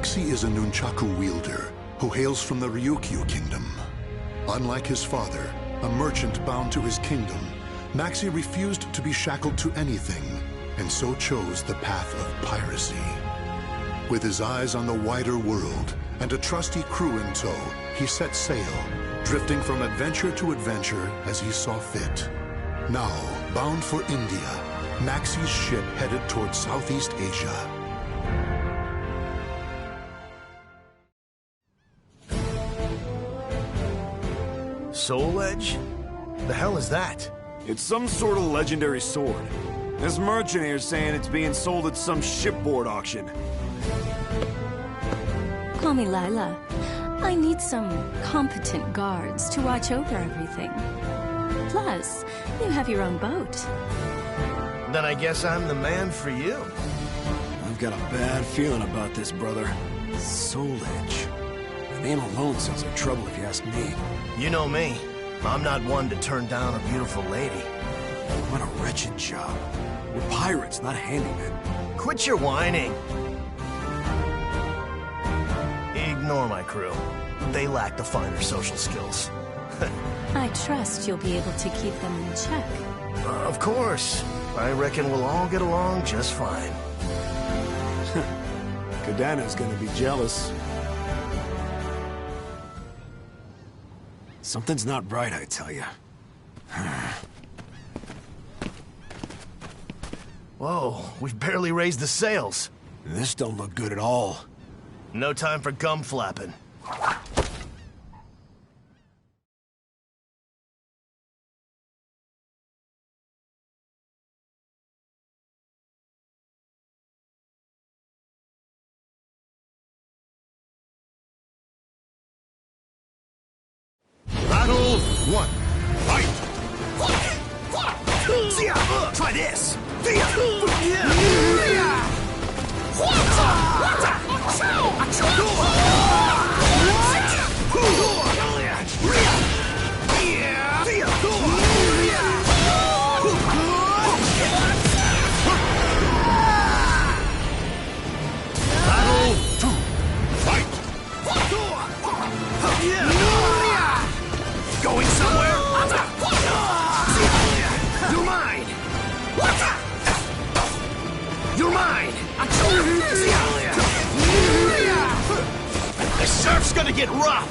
Maxi is a nunchaku wielder who hails from the Ryukyu kingdom. Unlike his father, a merchant bound to his kingdom, Maxi refused to be shackled to anything, and so chose the path of piracy. With his eyes on the wider world and a trusty crew in tow, he set sail, drifting from adventure to adventure as he saw fit. Now, bound for India, Maxi's ship headed towards Southeast Asia. Soul Edge? The hell is that? It's some sort of legendary sword. This merchant here's saying it's being sold at some shipboard auction. Call me Lila. I need some competent guards to watch over everything. Plus, you have your own boat. Then I guess I'm the man for you. I've got a bad feeling about this, brother. Soul Edge. The name alone sounds like trouble if you ask me. You know me. I'm not one to turn down a beautiful lady. What a wretched job. We're pirates, not handymen. Quit your whining. Ignore my crew. They lack the finer social skills. I trust you'll be able to keep them in check. Of course. I reckon we'll all get along just fine. Kadana's gonna be jealous. Something's not right, I tell you. Whoa, we've barely raised the sails. This don't look good at all. No time for gum flapping. Battle 1. Fight! Try this! Battle 2. Fight! Going somewhere? You're mine! You're mine! The surf's gonna get rough!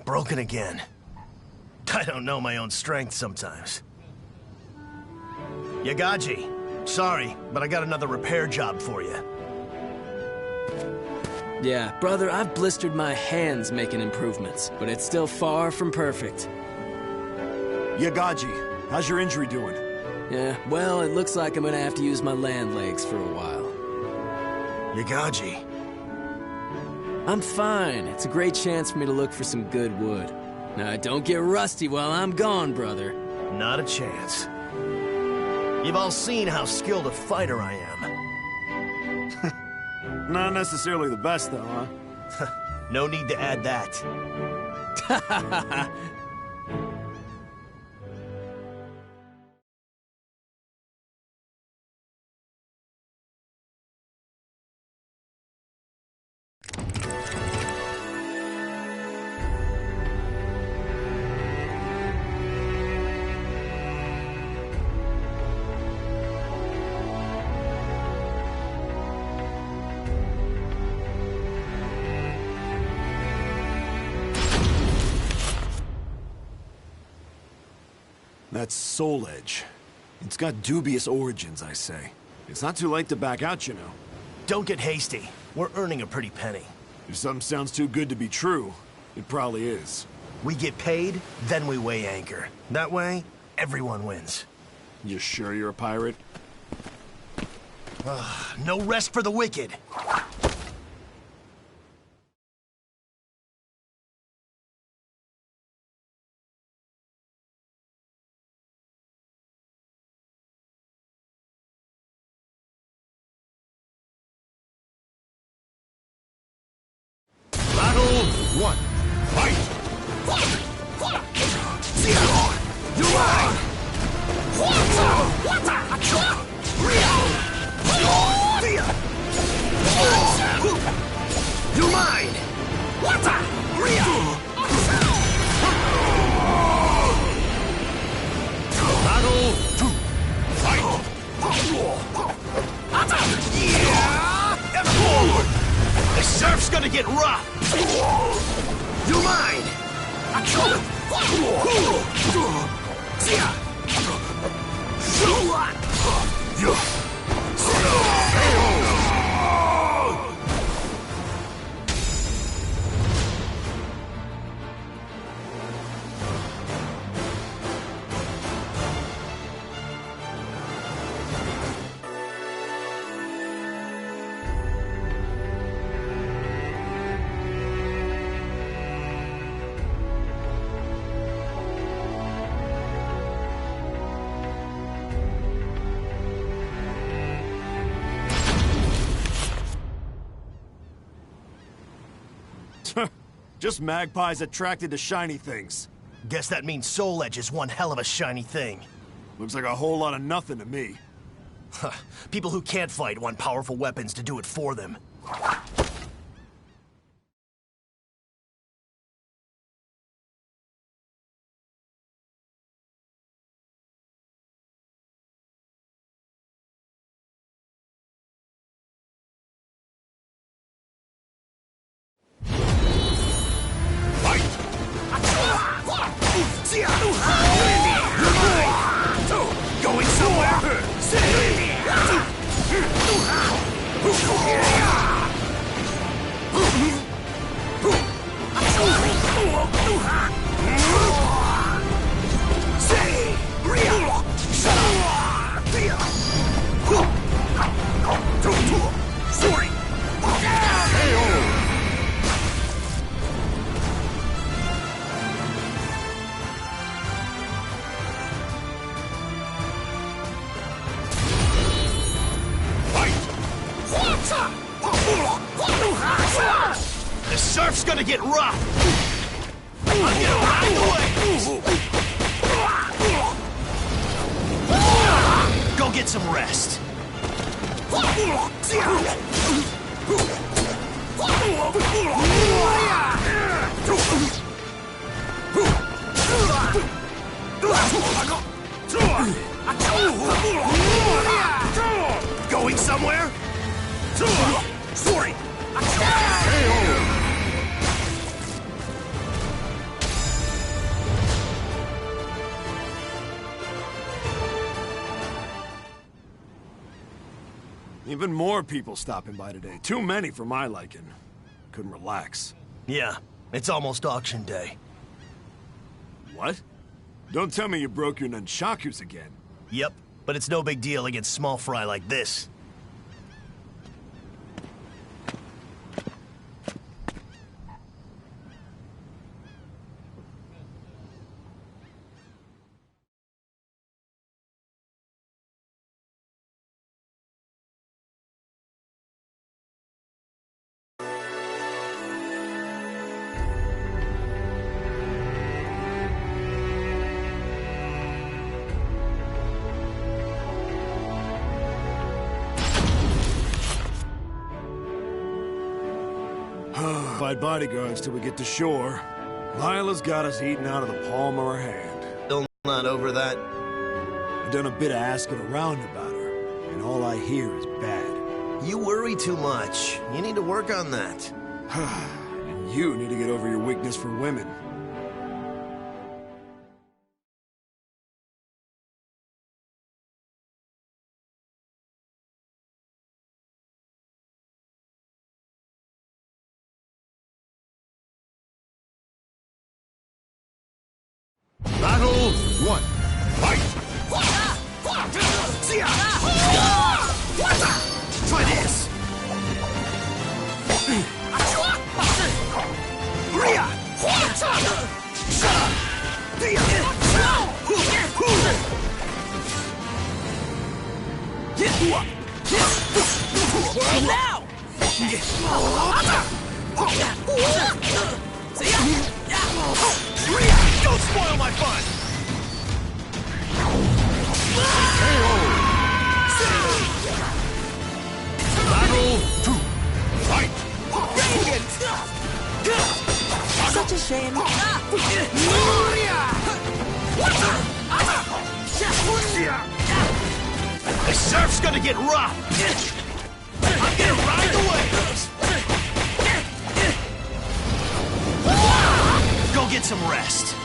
Broken again. I don't know my own strength sometimes. Yagaji, sorry, but I got another repair job for you. Yeah, brother, I've blistered my hands making improvements, but it's still far from perfect. Yagaji, how's your injury doing? Yeah, well, it looks like I'm gonna have to use my land legs for a while. Yagaji. I'm fine. It's a great chance for me to look for some good wood. Now, don't get rusty while I'm gone, brother. Not a chance. You've all seen how skilled a fighter I am. Not necessarily the best, though, huh? No need to add that. That's Soul Edge. It's got dubious origins, I say. It's not too late to back out, you know. Don't get hasty. We're earning a pretty penny. If something sounds too good to be true, it probably is. We get paid, then we weigh anchor. That way, everyone wins. You sure you're a pirate? No rest for the wicked. Just magpies attracted to shiny things. Guess that means Soul Edge is one hell of a shiny thing. Looks like a whole lot of nothing to me. People who can't fight want powerful weapons to do it for them. Going somewhere? The surf's gonna get rough! I'm gonna ride away! Go get some rest! Going somewhere? Sorry! Even more people stopping by today. Too many for my liking. Couldn't relax. Yeah, it's almost auction day. What? Don't tell me you broke your nunchakus again. Yep, but it's no big deal against small fry like this. Fight bodyguards till we get to shore. Lila's got us eating out of the palm of her hand. Still not over that. I've done a bit of asking around about her, and all I hear is bad. You worry too much. You need to work on that. And you need to get over your weakness for women. Battle 1. Fight! Try this! Now! Don't spoil my fun! Battle 2. Fight! Such a shame. The surf's gonna get rough! I'm gonna ride away! Go get some rest!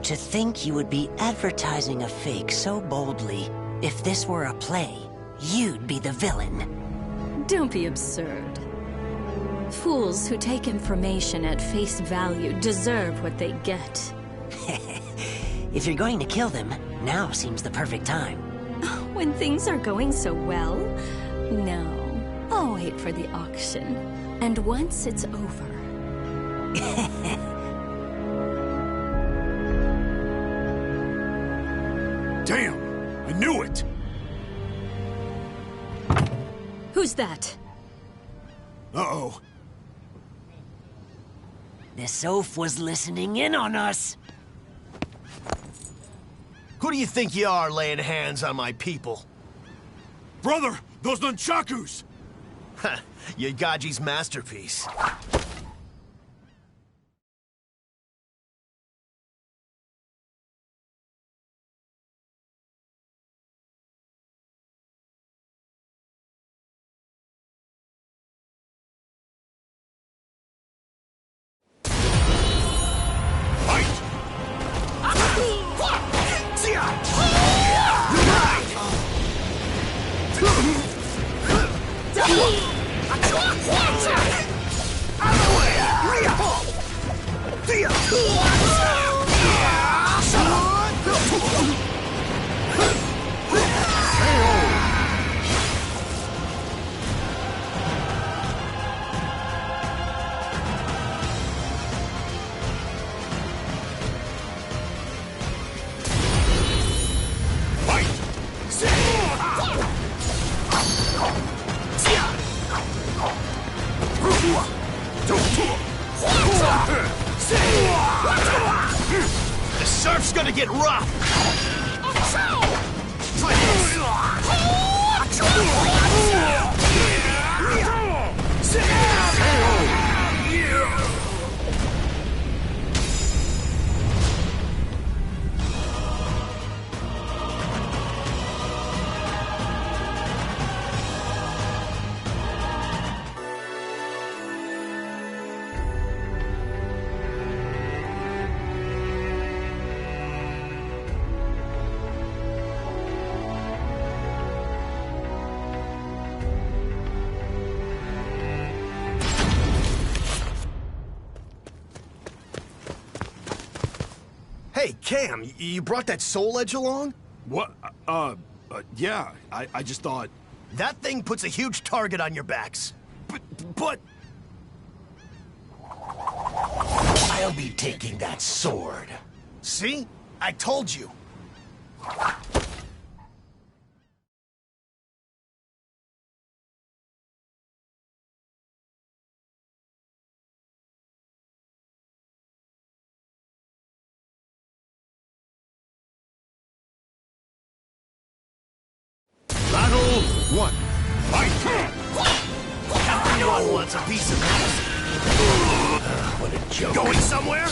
To think you would be advertising a fake so boldly. If this were a play, you'd be the villain. Don't be absurd. Fools who take information at face value deserve what they get. If you're going to kill them, now seems the perfect time. When things are going so well? No. I'll wait for the auction. And once it's over... Damn! I knew it! Who's that? Uh-oh. This oaf was listening in on us. Who do you think you are, laying hands on my people? Brother, those nunchakus! Ha! Yagaji's masterpiece. The surf's gonna get rough! Try this! Hey, Cam, you brought that soul edge along? What? Yeah, I just thought... That thing puts a huge target on your backs. But... I'll be taking that sword. See? I told you. Battle 1. Fight! Everyone wants a piece of that. What a joke. Going somewhere?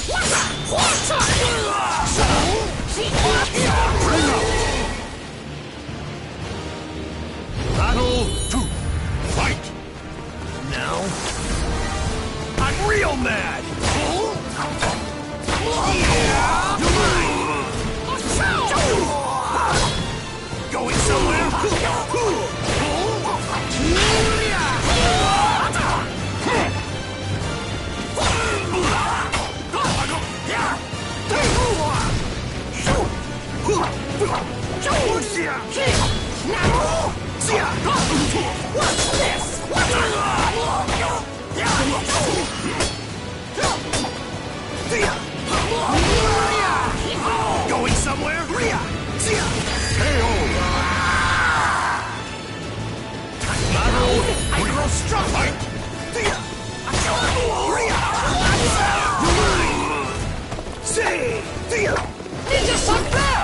Battle 2. Fight! Now? I'm real mad! Going somewhere? What's this? Going somewhere? I grow strong! Ninja Sun Bear!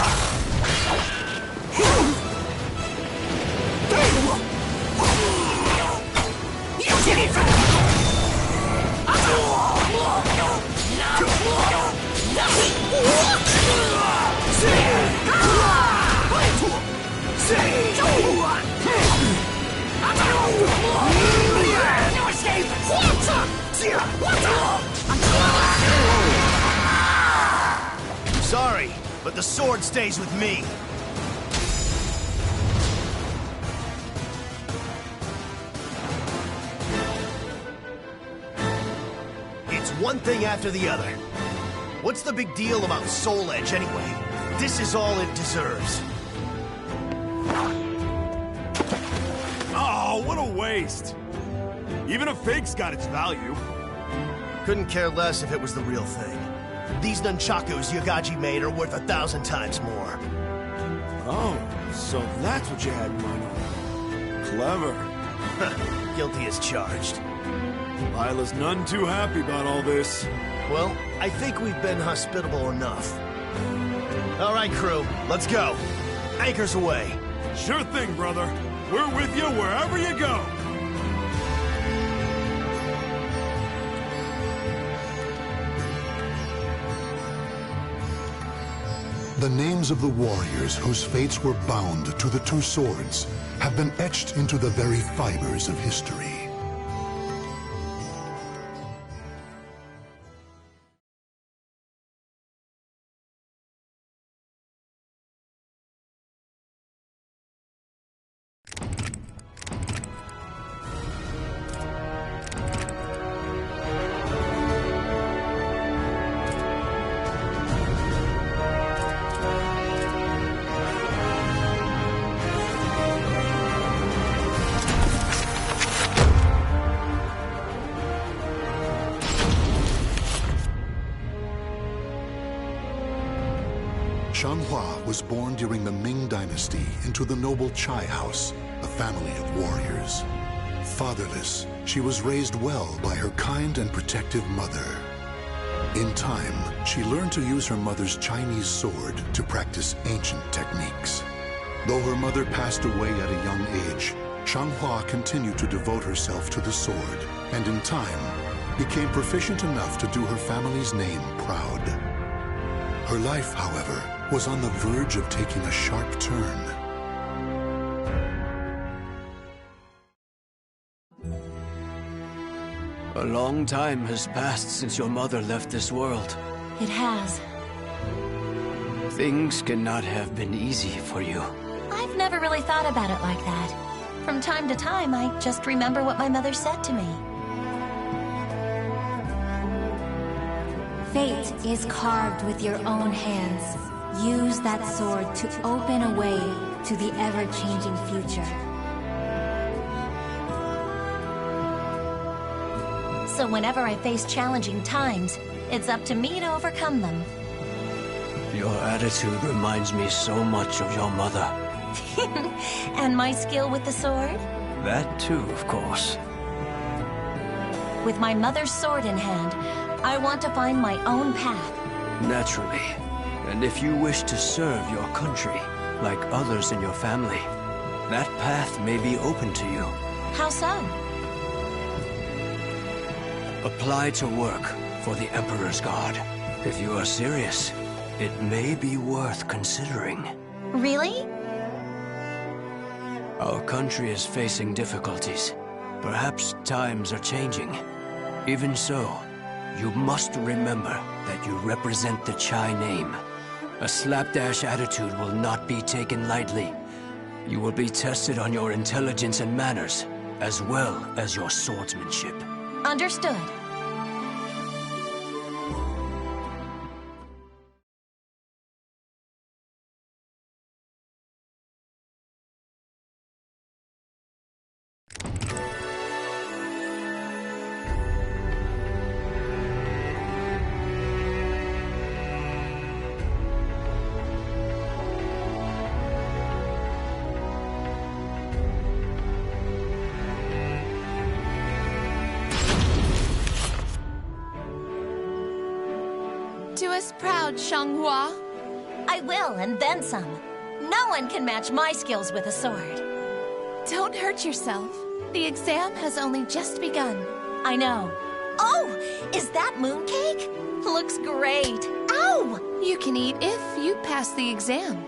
Sorry, but the sword stays with me. It's one thing after the other. What's the big deal about Soul Edge anyway? This is all it deserves. Oh, what a waste. Even a fake's got its value. Couldn't care less if it was the real thing. These nunchakus Yagaji made are worth 1,000 times more. Oh, so that's what you had in mind. Clever. Guilty as charged. Lila's none too happy about all this. Well, I think we've been hospitable enough. All right, crew, let's go. Anchors away. Sure thing, brother. We're with you wherever you go. The names of the warriors whose fates were bound to the two swords have been etched into the very fibers of history. Shanghua was born during the Ming Dynasty into the noble Chai House, a family of warriors. Fatherless, she was raised well by her kind and protective mother. In time, she learned to use her mother's Chinese sword to practice ancient techniques. Though her mother passed away at a young age, Shanghua continued to devote herself to the sword, and in time, became proficient enough to do her family's name proud. Her life, however, was on the verge of taking a sharp turn. A long time has passed since your mother left this world. It has. Things cannot have been easy for you. I've never really thought about it like that. From time to time, I just remember what my mother said to me. Fate is carved with your own hands. Use that sword to open a way to the ever-changing future. So whenever I face challenging times, it's up to me to overcome them. Your attitude reminds me so much of your mother. And my skill with the sword? That too, of course. With my mother's sword in hand, I want to find my own path. Naturally. And if you wish to serve your country, like others in your family, that path may be open to you. How so? Apply to work for the Emperor's Guard. If you are serious, it may be worth considering. Really? Our country is facing difficulties. Perhaps times are changing. Even so, you must remember that you represent the Chai name. A slapdash attitude will not be taken lightly. You will be tested on your intelligence and manners, as well as your swordsmanship. Understood. Do us proud, Shanghua. I will, and then some. No one can match my skills with a sword. Don't hurt yourself. The exam has only just begun. I know. Oh, is that mooncake? Looks great. Ow! You can eat if you pass the exam.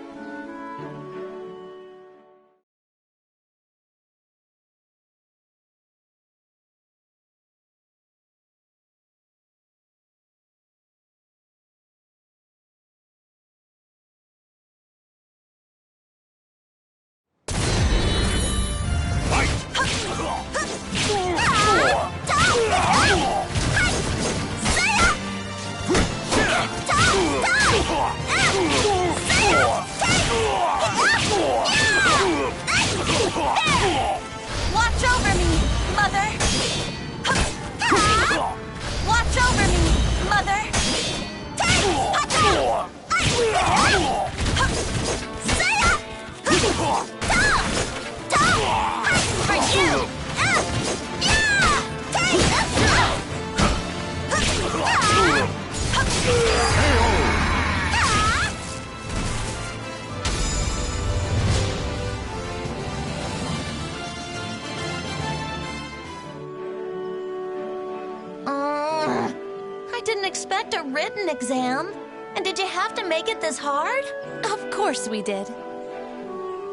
I didn't expect a written exam. And did you have to make it this hard? Of course we did.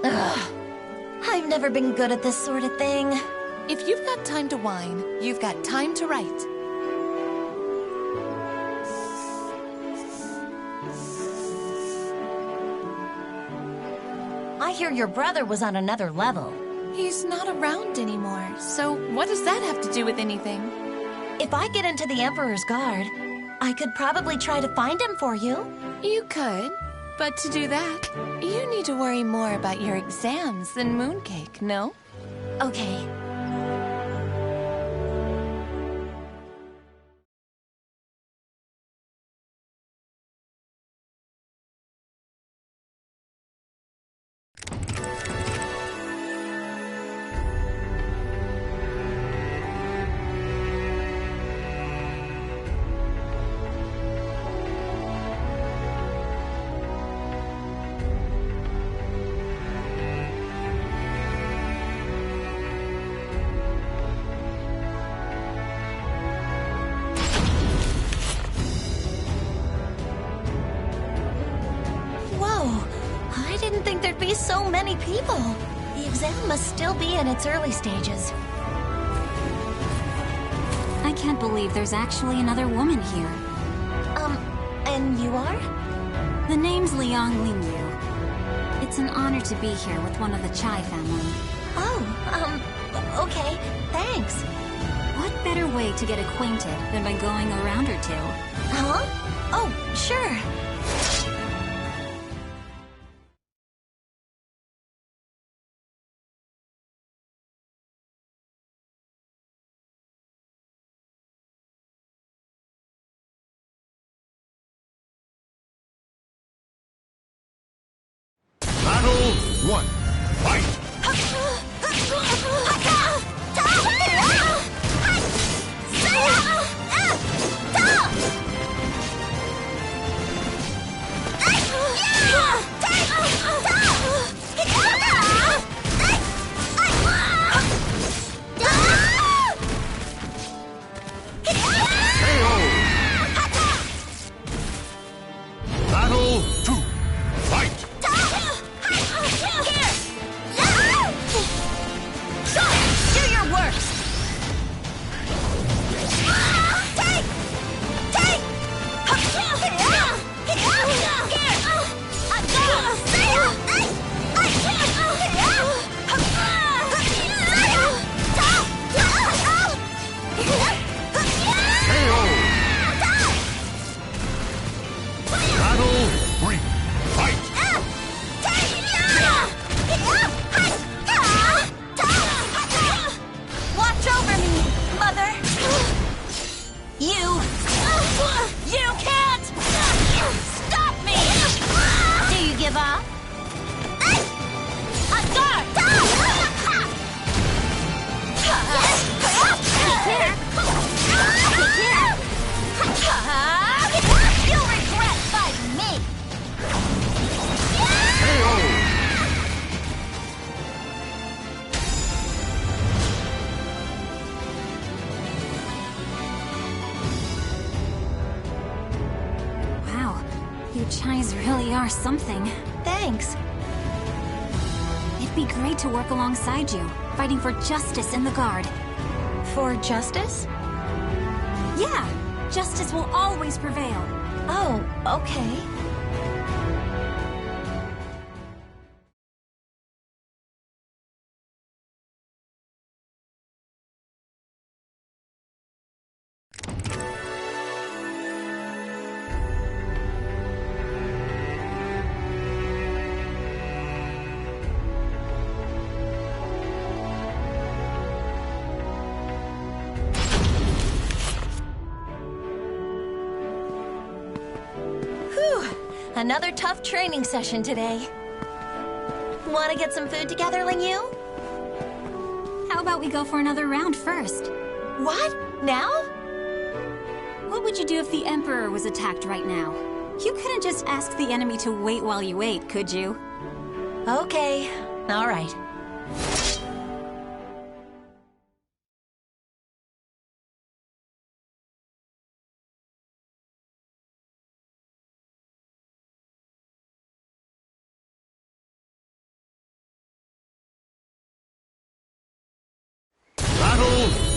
Ugh. I've never been good at this sort of thing. If you've got time to whine, you've got time to write. I hear your brother was on another level. He's not around anymore, so what does that have to do with anything? If I get into the Emperor's Guard, I could probably try to find him for you. You could, but to do that, you need to worry more about your exams than Mooncake, no? Okay. I didn't think there'd be so many people. The exam must still be in its early stages. I can't believe there's actually another woman here. And you are? The name's Liang Lingyu. It's an honor to be here with one of the Chai family. Oh, okay, thanks. What better way to get acquainted than by going a round or two? Huh? Oh, sure. Battle 1. Fight! Battle 2. Fight! Do your worst! Battle 3. Fight! Watch over me, Mother! You can't stop me! Do you give up? A guard! You'll regret fighting me! Wow, you Chais really are something. Thanks. It'd be great to work alongside you, fighting for justice in the Guard. For justice? Yeah, justice will always prevail. Oh, okay. Another tough training session today. Want to get some food together, Lingyu? How about we go for another round first? What? Now? What would you do if the Emperor was attacked right now? You couldn't just ask the enemy to wait while you ate, could you? Okay. All right.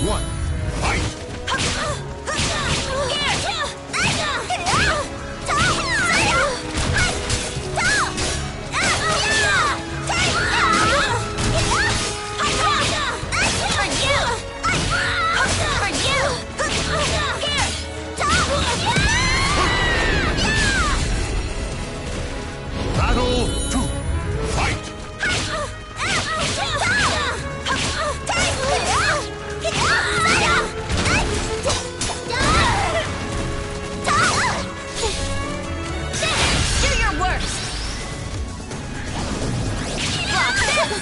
one, fight! Battle 2, fight! Do your worst! Watch this!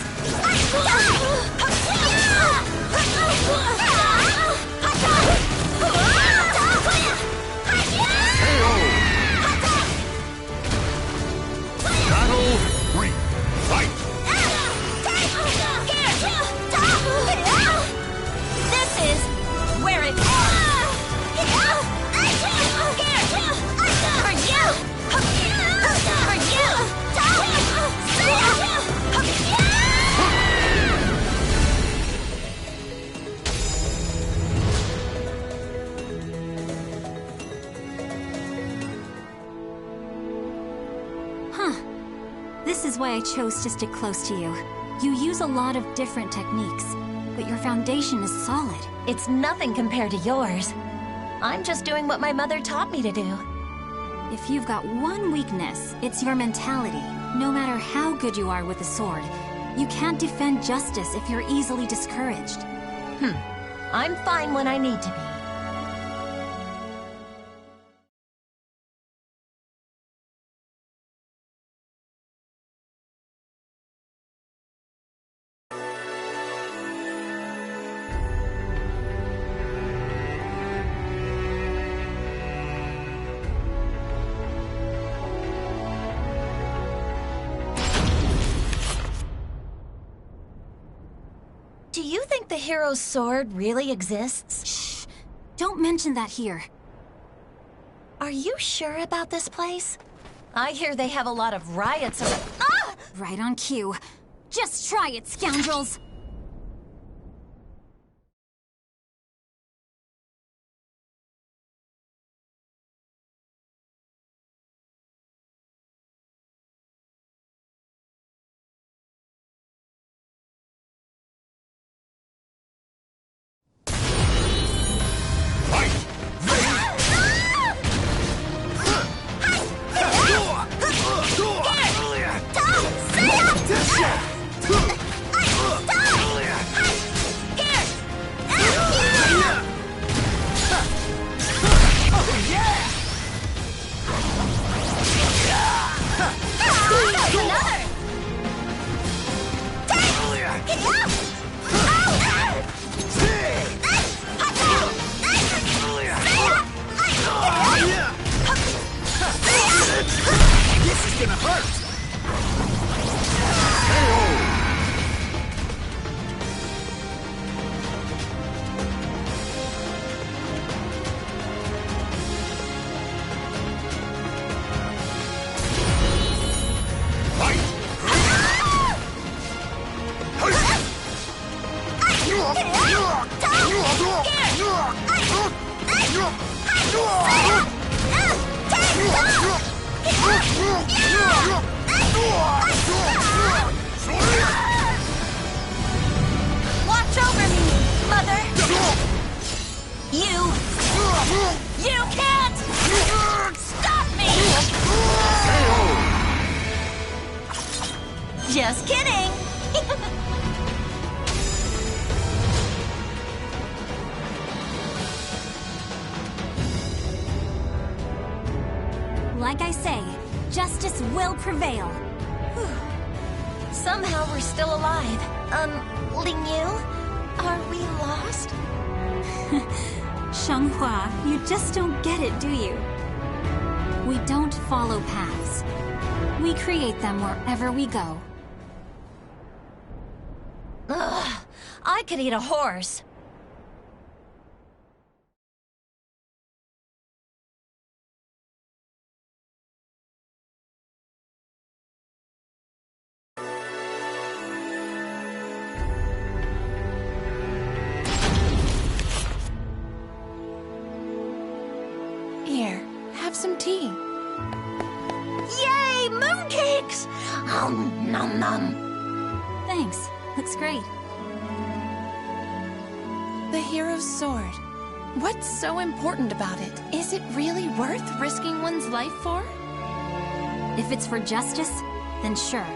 Battle 3, fight! This is where it ends! For you! For you! Huh. This is why I chose to stick close to you. You use a lot of different techniques, but your foundation is solid. It's nothing compared to yours. I'm just doing what my mother taught me to do. If you've got one weakness, it's your mentality. No matter how good you are with a sword, you can't defend justice if you're easily discouraged. I'm fine when I need to be. Do you think the hero's sword really exists? Shh! Don't mention that here. Are you sure about this place? I hear they have a lot of riots around. Ah! Right on cue. Just try it, scoundrels! Watch over me, Mother! You can't stop me! Just kidding! Like I say, justice will prevail. Somehow we're still alive. Ling Yu? Are we lost? Shanghua, you just don't get it, do you? We don't follow paths. We create them wherever we go. Ugh, I could eat a horse. some tea. Yay! Mooncakes! Nom nom. Thanks. Looks great. The hero's sword. What's so important about it? Is it really worth risking one's life for? If it's for justice, then sure.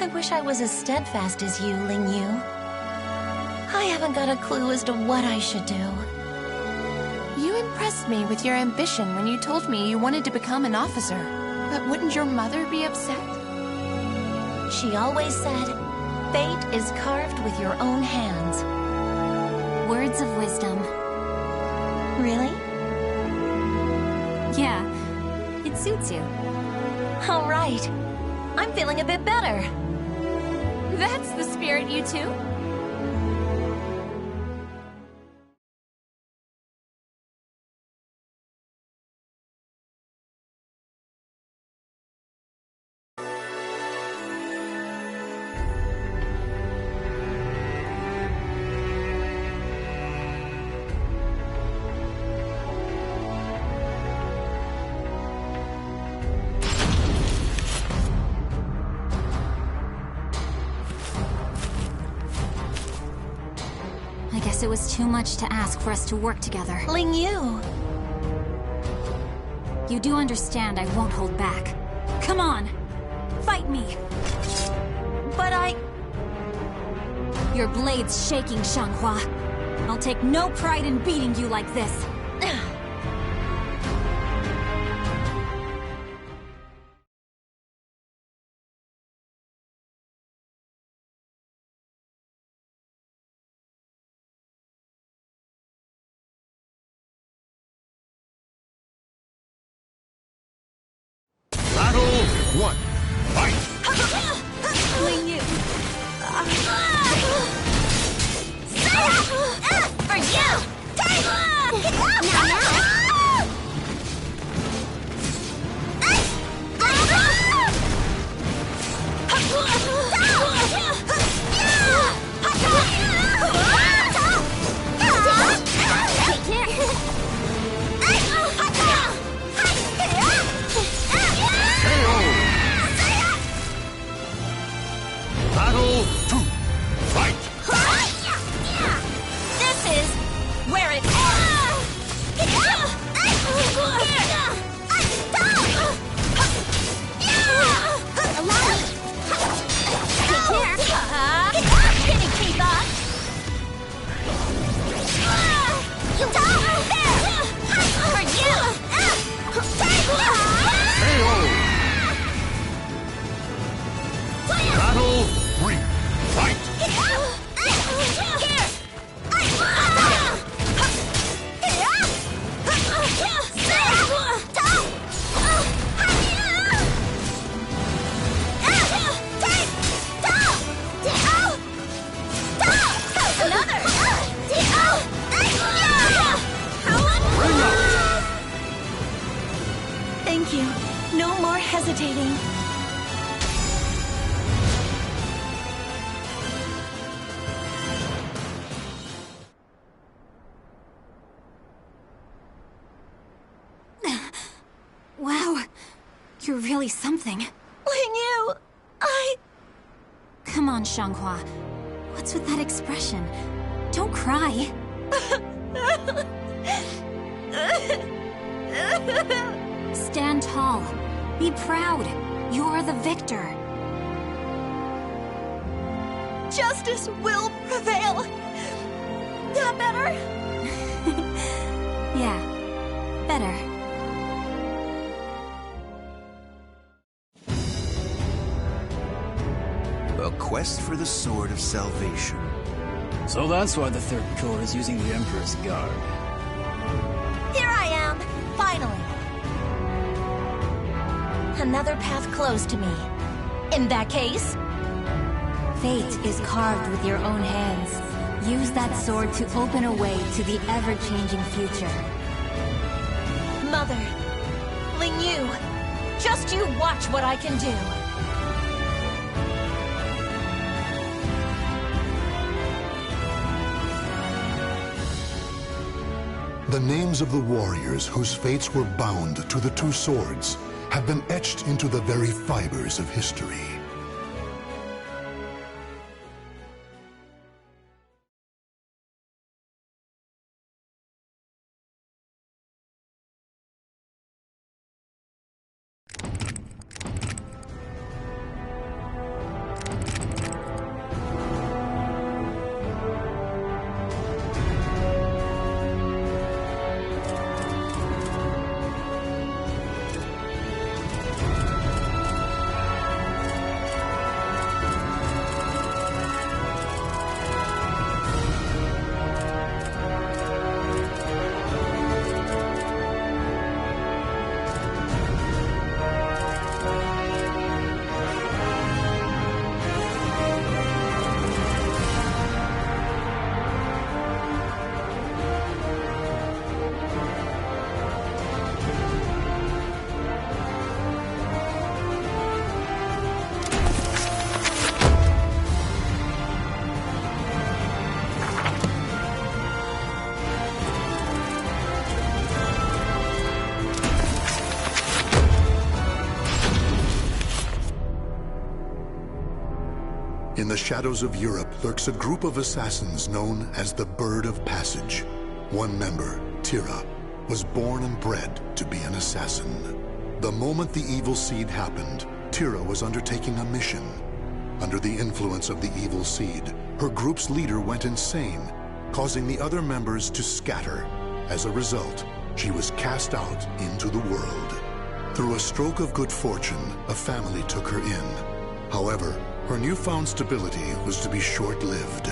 I wish I was as steadfast as you, Ling Yu. I haven't got a clue as to what I should do. You impressed me with your ambition when you told me you wanted to become an officer. But wouldn't your mother be upset? She always said, fate is carved with your own hands. Words of wisdom. Really? Yeah, it suits you. All right. I'm feeling a bit better. That's the spirit, you two. I guess it was too much to ask for us to work together. Ling Yu. You do understand I won't hold back. Come on! Fight me! But Your blade's shaking, Xianghua. I'll take no pride in beating you like this. Battle 1. Fight! Ling Yu. for you! Battle 2. Fight! This is where it Battle 3. Fight! Thank you. No more hesitating. Wow. You're really something. Ling Yu, Come on, Xianghua. What's with that expression? Don't cry. Stand tall. Be proud. You're the victor. Justice will prevail. That better? Yeah, better. A quest for the Sword of Salvation. So that's why the Third Corps is using the Emperor's Guard. Here I am, finally. Another path closed to me. In that case... Fate is carved with your own hands. Use that sword to open a way to the ever-changing future. Mother, Ling Yu, just you watch what I can do. The names of the warriors whose fates were bound to the two swords have been etched into the very fibers of history. In the shadows of Europe lurks a group of assassins known as the Bird of Passage. One member, Tira, was born and bred to be an assassin. The moment the evil seed happened, Tira was undertaking a mission. Under the influence of the evil seed, her group's leader went insane, causing the other members to scatter. As a result, she was cast out into the world. Through a stroke of good fortune, a family took her in. However, her newfound stability was to be short-lived.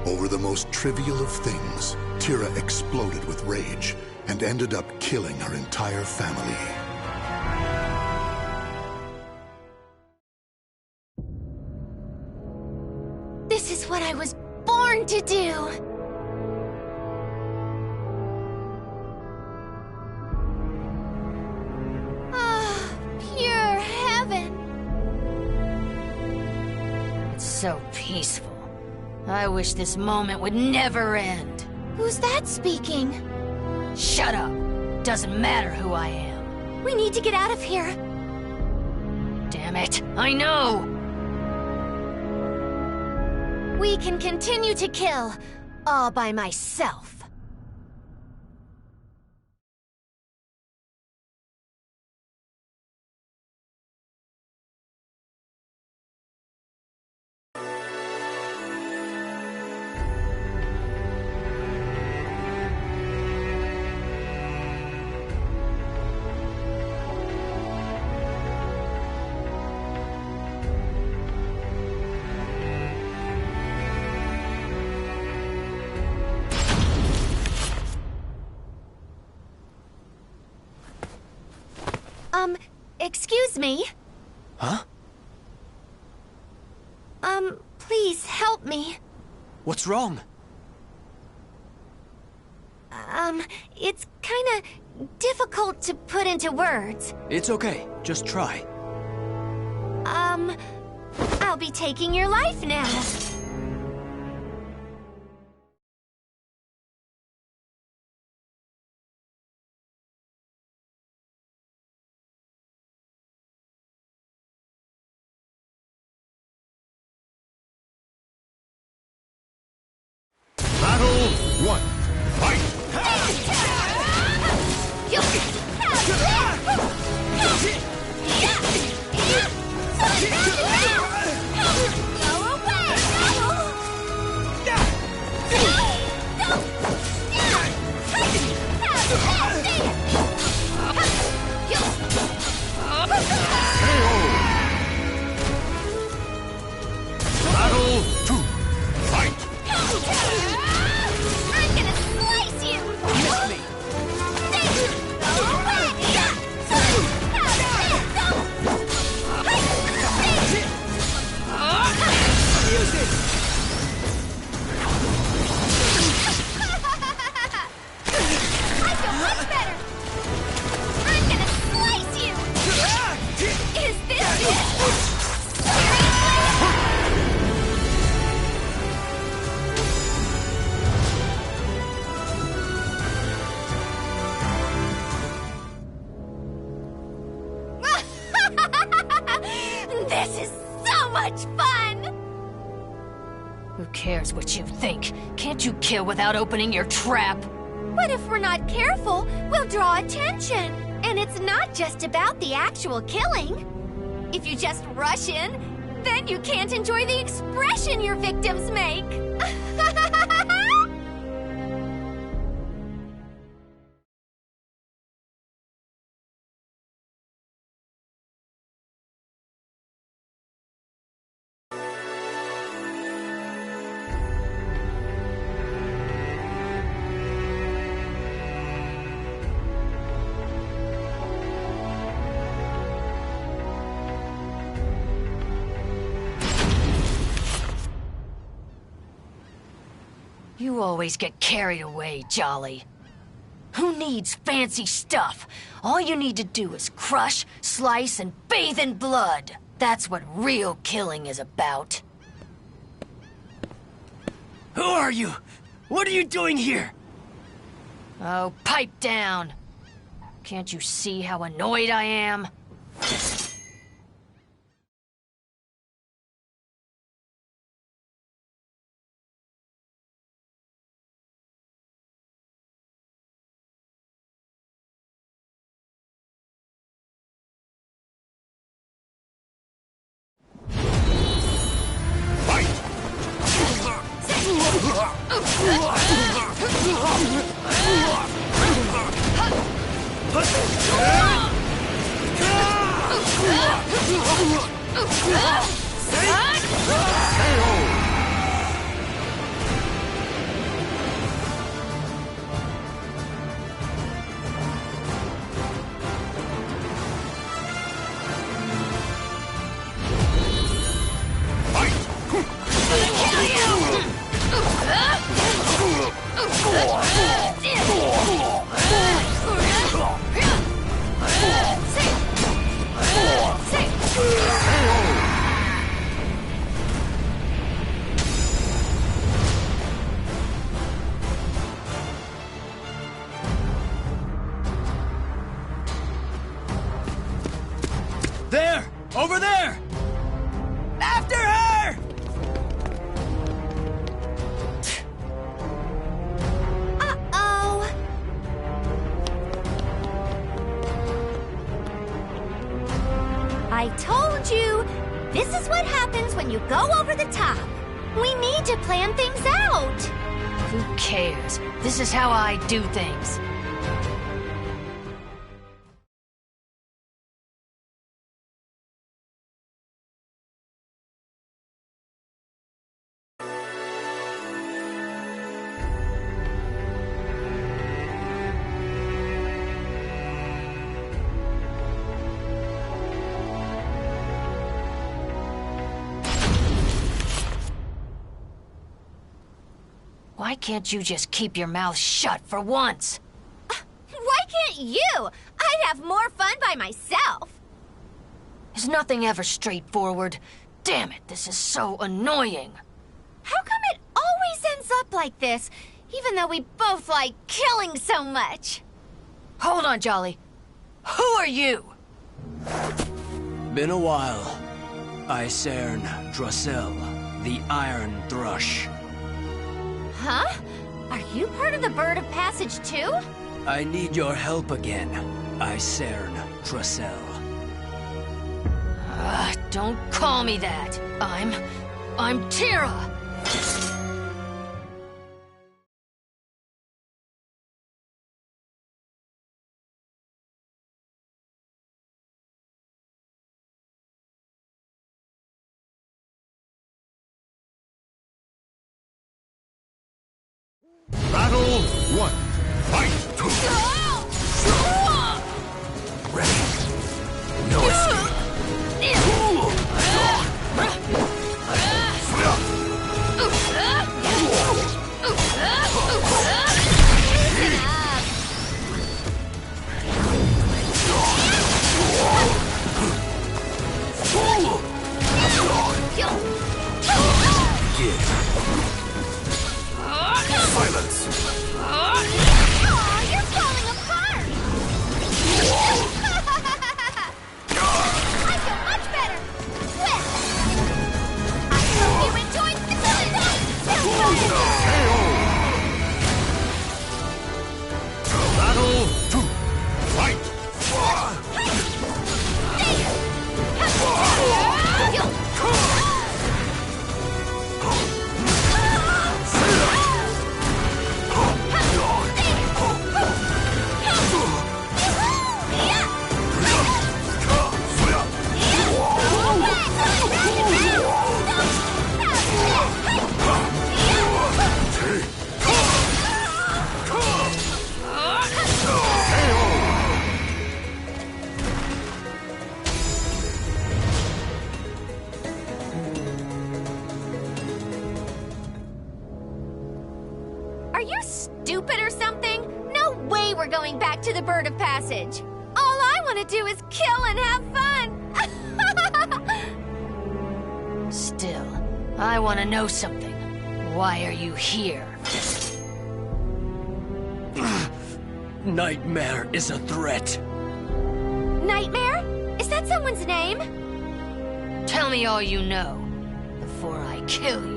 Over the most trivial of things, Tira exploded with rage and ended up killing her entire family. This is what I was born to do! So peaceful. I wish this moment would never end. Who's that speaking? Shut up. Doesn't matter who I am. We need to get out of here. Damn it. I know! We can continue to kill, all by myself. Excuse me? Huh? Please help me. What's wrong? It's kinda difficult to put into words. It's okay. Just try. I'll be taking your life now. Battle 1. Fight! Battle 2. Fight! much fun! Who cares what you think? Can't you kill without opening your trap? But if we're not careful, we'll draw attention. And it's not just about the actual killing. If you just rush in, then you can't enjoy the expression your victims make. You always get carried away, Jolly. Who needs fancy stuff? All you need to do is crush, slice, and bathe in blood. That's what real killing is about. Who are you? What are you doing here? Oh, pipe down. Can't you see how annoyed I am? There! Over there! After her! Uh-oh. I told you! This is what happens when you go over the top. We need to plan things out. Who cares? This is how I do things. Why can't you just keep your mouth shut for once? Why can't you? I'd have more fun by myself. Is nothing ever straightforward? Damn it, this is so annoying. How come it always ends up like this, even though we both like killing so much? Hold on, Jolly. Who are you? Been a while. Icern Drossel, the Iron Thrush. Huh? Are you part of the Bird of Passage too? I need your help again, Icern Drossel. Don't call me that. I'm Tira. Battle 1. Fight! Ready? No escape. Silence! Aw, you're falling apart! something? No way we're going back to the Bird of Passage. All I want to do is kill and have fun. Still, I want to know something. Why are you here? Nightmare is a threat. Nightmare? Is that someone's name? Tell me all you know before I kill you.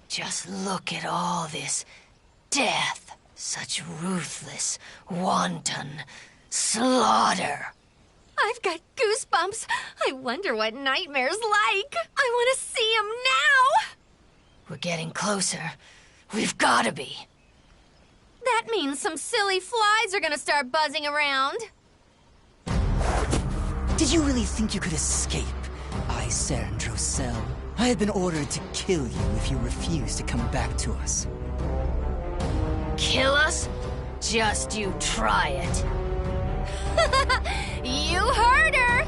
Just look at all this death. Such ruthless, wanton slaughter. I've got goosebumps. I wonder what Nightmare's like. I want to see him now. We're getting closer. We've got to be. That means some silly flies are gonna start buzzing around. Did you really think you could escape? I, Serendrosel. I had been ordered to kill you if you refused to come back to us. Kill us? Just you try it. You heard her!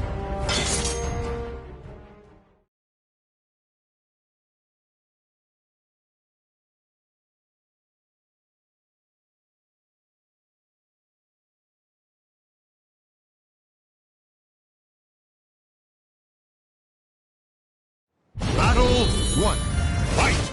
Battle 1. Fight!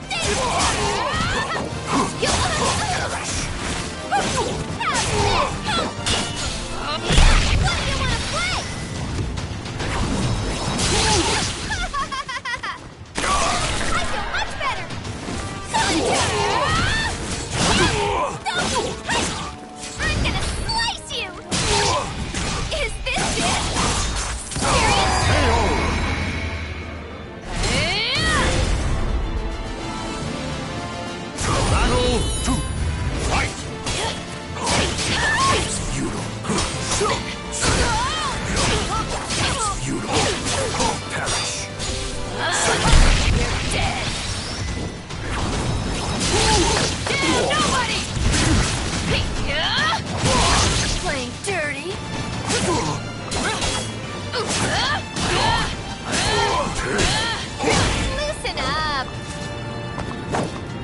Loosen up!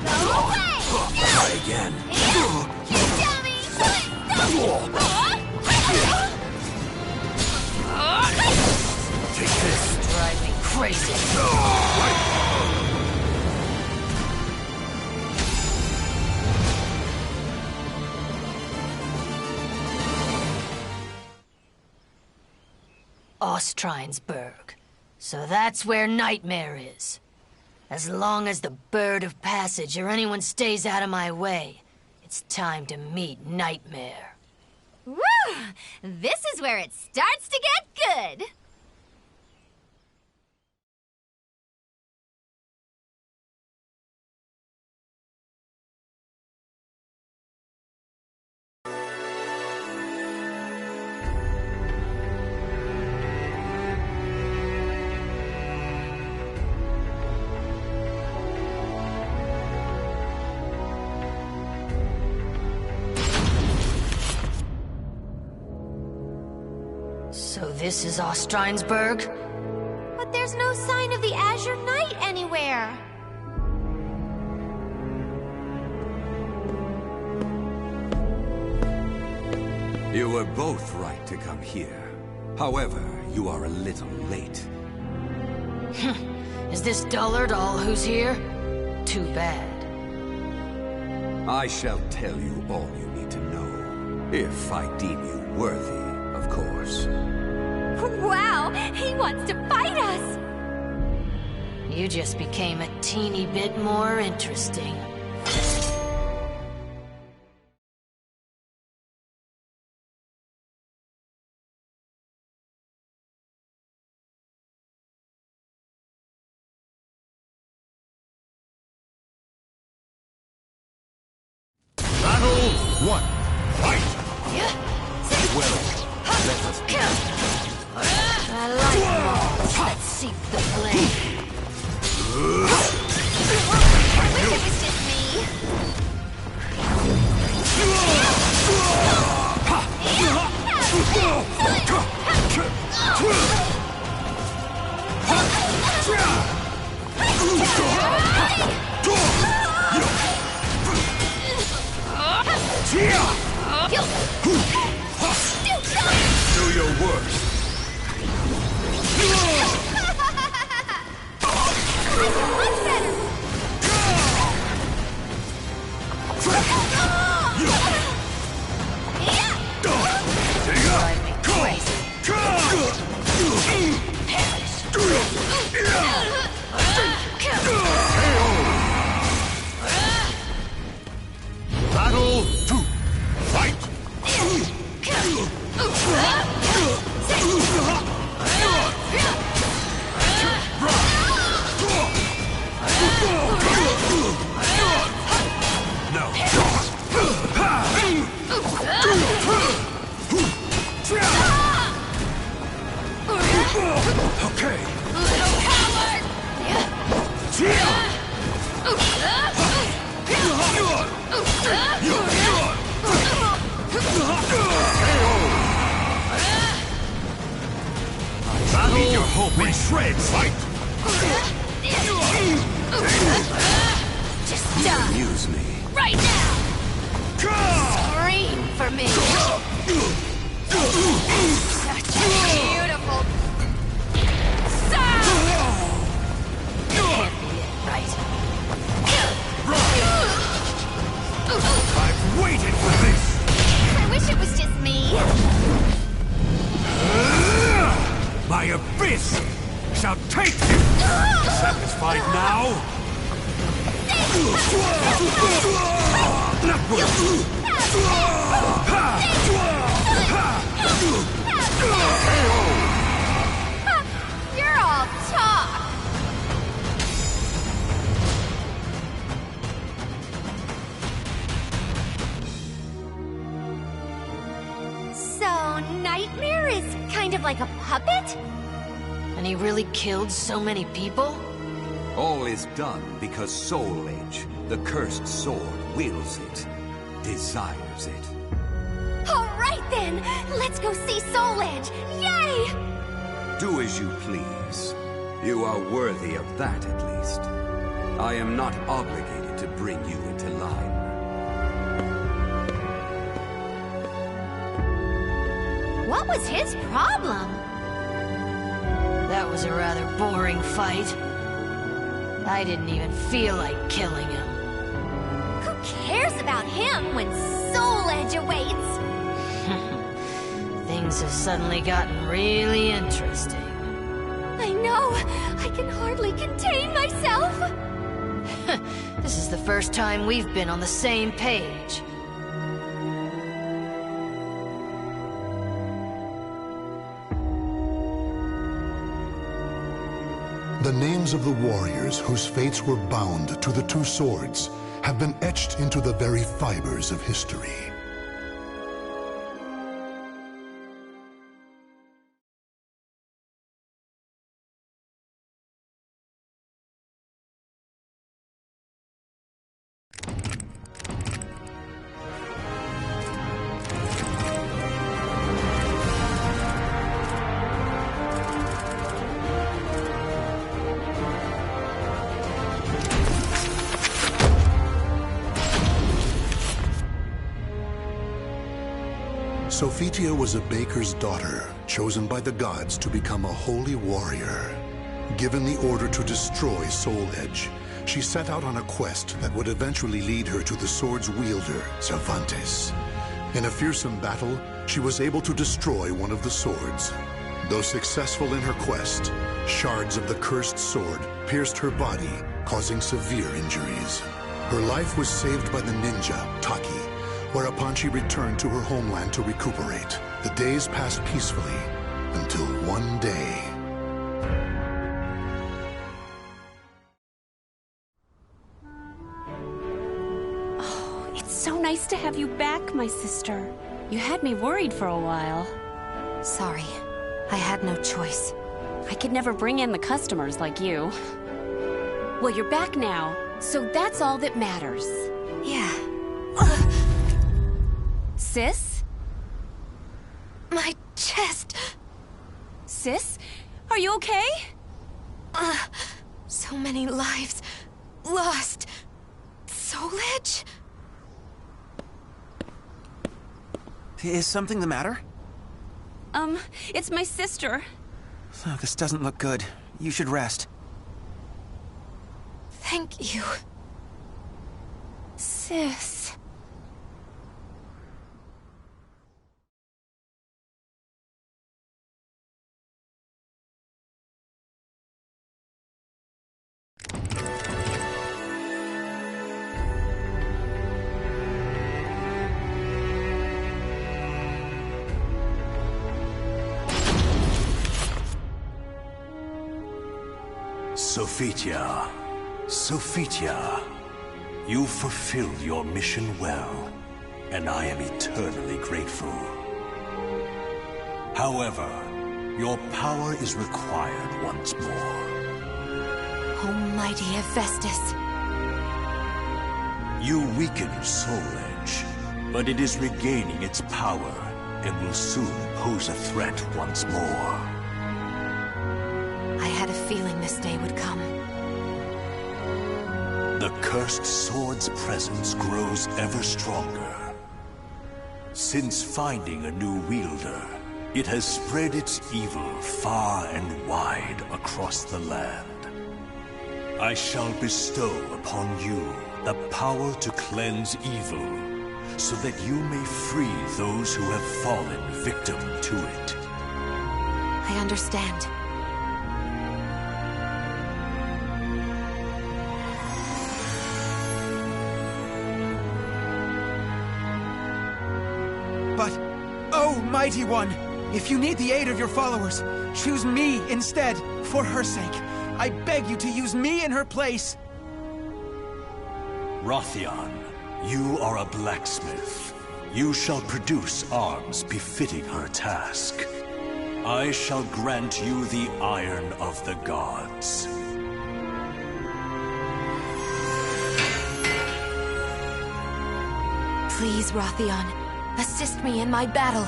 Go away! Try again. You dummy! Take this. Drive me crazy. Ostrinesburg. So that's where Nightmare is. As long as the Bird of Passage or anyone stays out of my way, it's time to meet Nightmare. Woo! This is where it starts to get good! So this is Ostrinesburg? But there's no sign of the Azure Knight anywhere. You were both right to come here. However, you are a little late. Is this dullard all who's here? Too bad. I shall tell you all you need to know. If I deem you worthy, of course. Wow! He wants to fight us! You just became a teeny bit more interesting. 1, fight! Well, let us begin. I like balls that seek the flame. I wish it was just me. Do your worst. Battle 2. Fight! No. Okay. Little coward! Battle your hope in shreds. Fight! Just die. Amuse me. Right now! Scream for me! Such a beautiful Can't be it, right? I've waited for this! I wish it was just me. My abyss shall take you! Satisfied now? You're all talk. So, Nightmare is kind of like a puppet? And he really killed so many people? All is done because Soul Edge, the cursed sword, wills it, desires it. All right then, let's go see Soul Edge. Yay! Do as you please. You are worthy of that, at least. I am not obligated to bring you into line. What was his problem? That was a rather boring fight. I didn't even feel like killing him. Who cares about him when Soul Edge awaits? Things have suddenly gotten really interesting. I know. I can hardly contain myself. This is the first time we've been on the same page. The names of the warriors whose fates were bound to the two swords have been etched into the very fibers of history. Sophitia was a baker's daughter, chosen by the gods to become a holy warrior. Given the order to destroy Soul Edge, she set out on a quest that would eventually lead her to the sword's wielder, Cervantes. In a fearsome battle, she was able to destroy one of the swords. Though successful in her quest, shards of the cursed sword pierced her body, causing severe injuries. Her life was saved by the ninja, Taki, whereupon she returned to her homeland to recuperate. The days passed peacefully until one day. Oh, it's so nice to have you back, my sister. You had me worried for a while. Sorry. I had no choice. I could never bring in the customers like you. Well, you're back now, so that's all that matters. Yeah. Sis? My chest. Sis? Are you okay? So many lives lost. Soul Edge? Is something the matter? It's my sister. Oh, this doesn't look good. You should rest. Thank you. Sis. Sophitia, you fulfilled your mission well, and I am eternally grateful. However, your power is required once more. Almighty Hephaestus. You weakened Soul Edge, but it is regaining its power and will soon pose a threat once more. I had a feeling this day would come. The cursed sword's presence grows ever stronger. Since finding a new wielder, it has spread its evil far and wide across the land. I shall bestow upon you the power to cleanse evil, so that you may free those who have fallen victim to it. I understand. But, oh, Mighty One, if you need the aid of your followers, choose me instead, for her sake. I beg you to use me in her place. Rothion, you are a blacksmith. You shall produce arms befitting her task. I shall grant you the Iron of the Gods. Please, Rothion, assist me in my battle.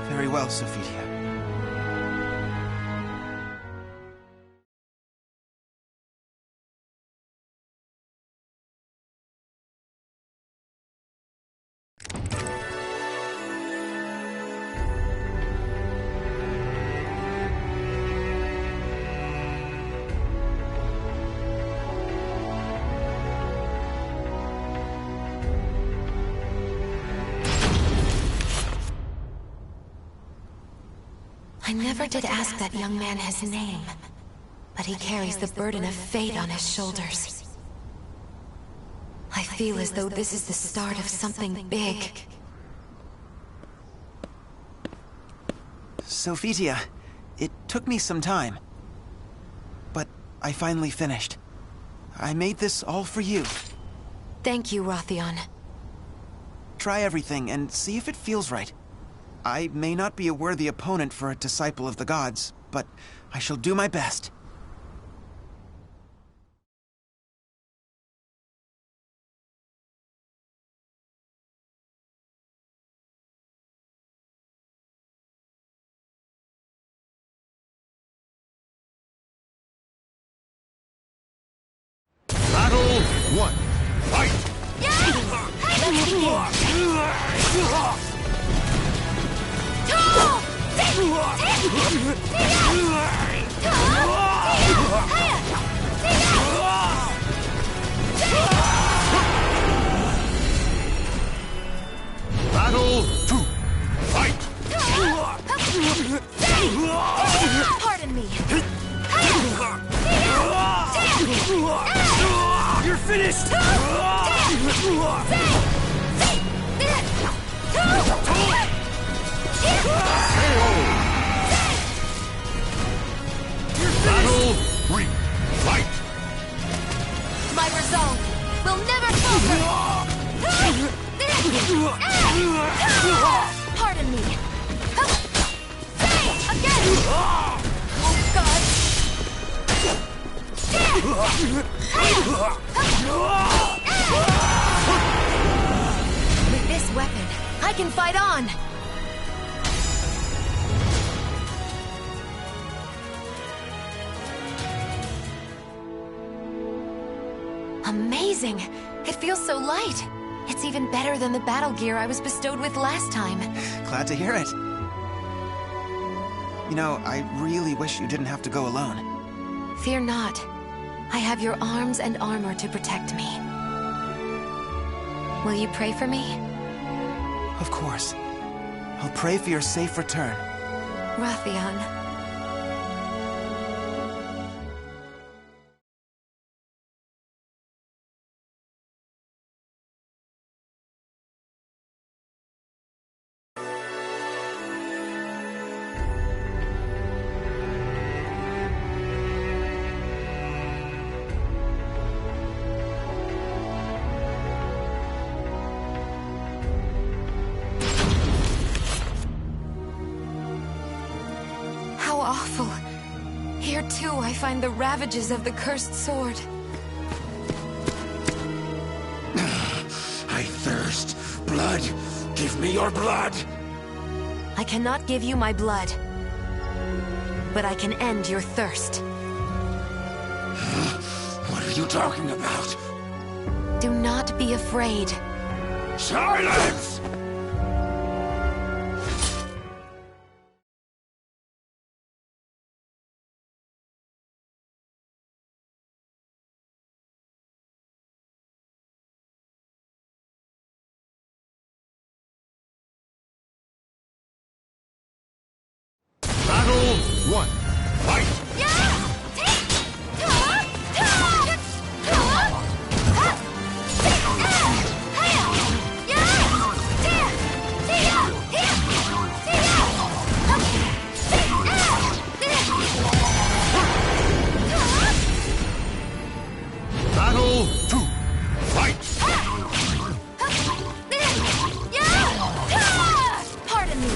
Very well, Sophitia. I never did ask that young man his name, but he carries the burden of fate on his shoulders. I feel as though this is the start of something big. Sophitia, it took me some time, but I finally finished. I made this all for you. Thank you, Rothion. Try everything and see if it feels right. I may not be a worthy opponent for a disciple of the gods, but I shall do my best. Battle 1. Fight! Battle 2. Fight! Pardon me. You're finished! Battle 3. Fight! My resolve will never falter! Pardon me. Say again! Oh, God! With this weapon, I can fight on! Amazing! It feels so light. It's even better than the battle gear I was bestowed with last time. Glad to hear it. You know, I really wish you didn't have to go alone. Fear not. I have your arms and armor to protect me. Will you pray for me? Of course. I'll pray for your safe return. Rathian. Awful. Here too I find the ravages of the cursed sword. I thirst. Blood. Give me your blood. I cannot give you my blood, but I can end your thirst. What are you talking about? Do not be afraid. Silence! Battle 1. Fight! Battle 2. Fight! Pardon me.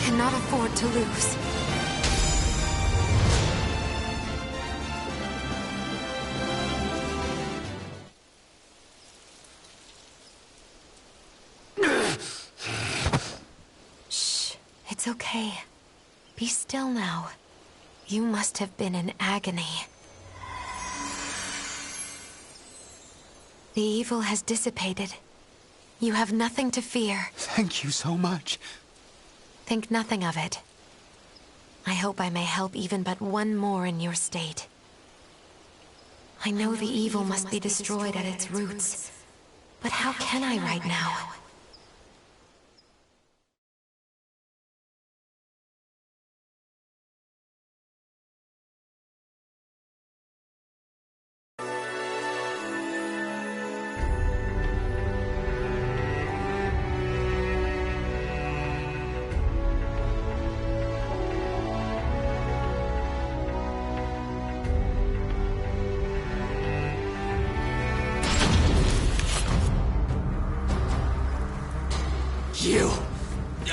Cannot afford to lose. Shh, it's okay. Be still now. You must have been in agony. The evil has dissipated. You have nothing to fear. Thank you so much. Think nothing of it. I hope I may help even but one more in your state. I know the evil must be destroyed at its roots, but how can I right now?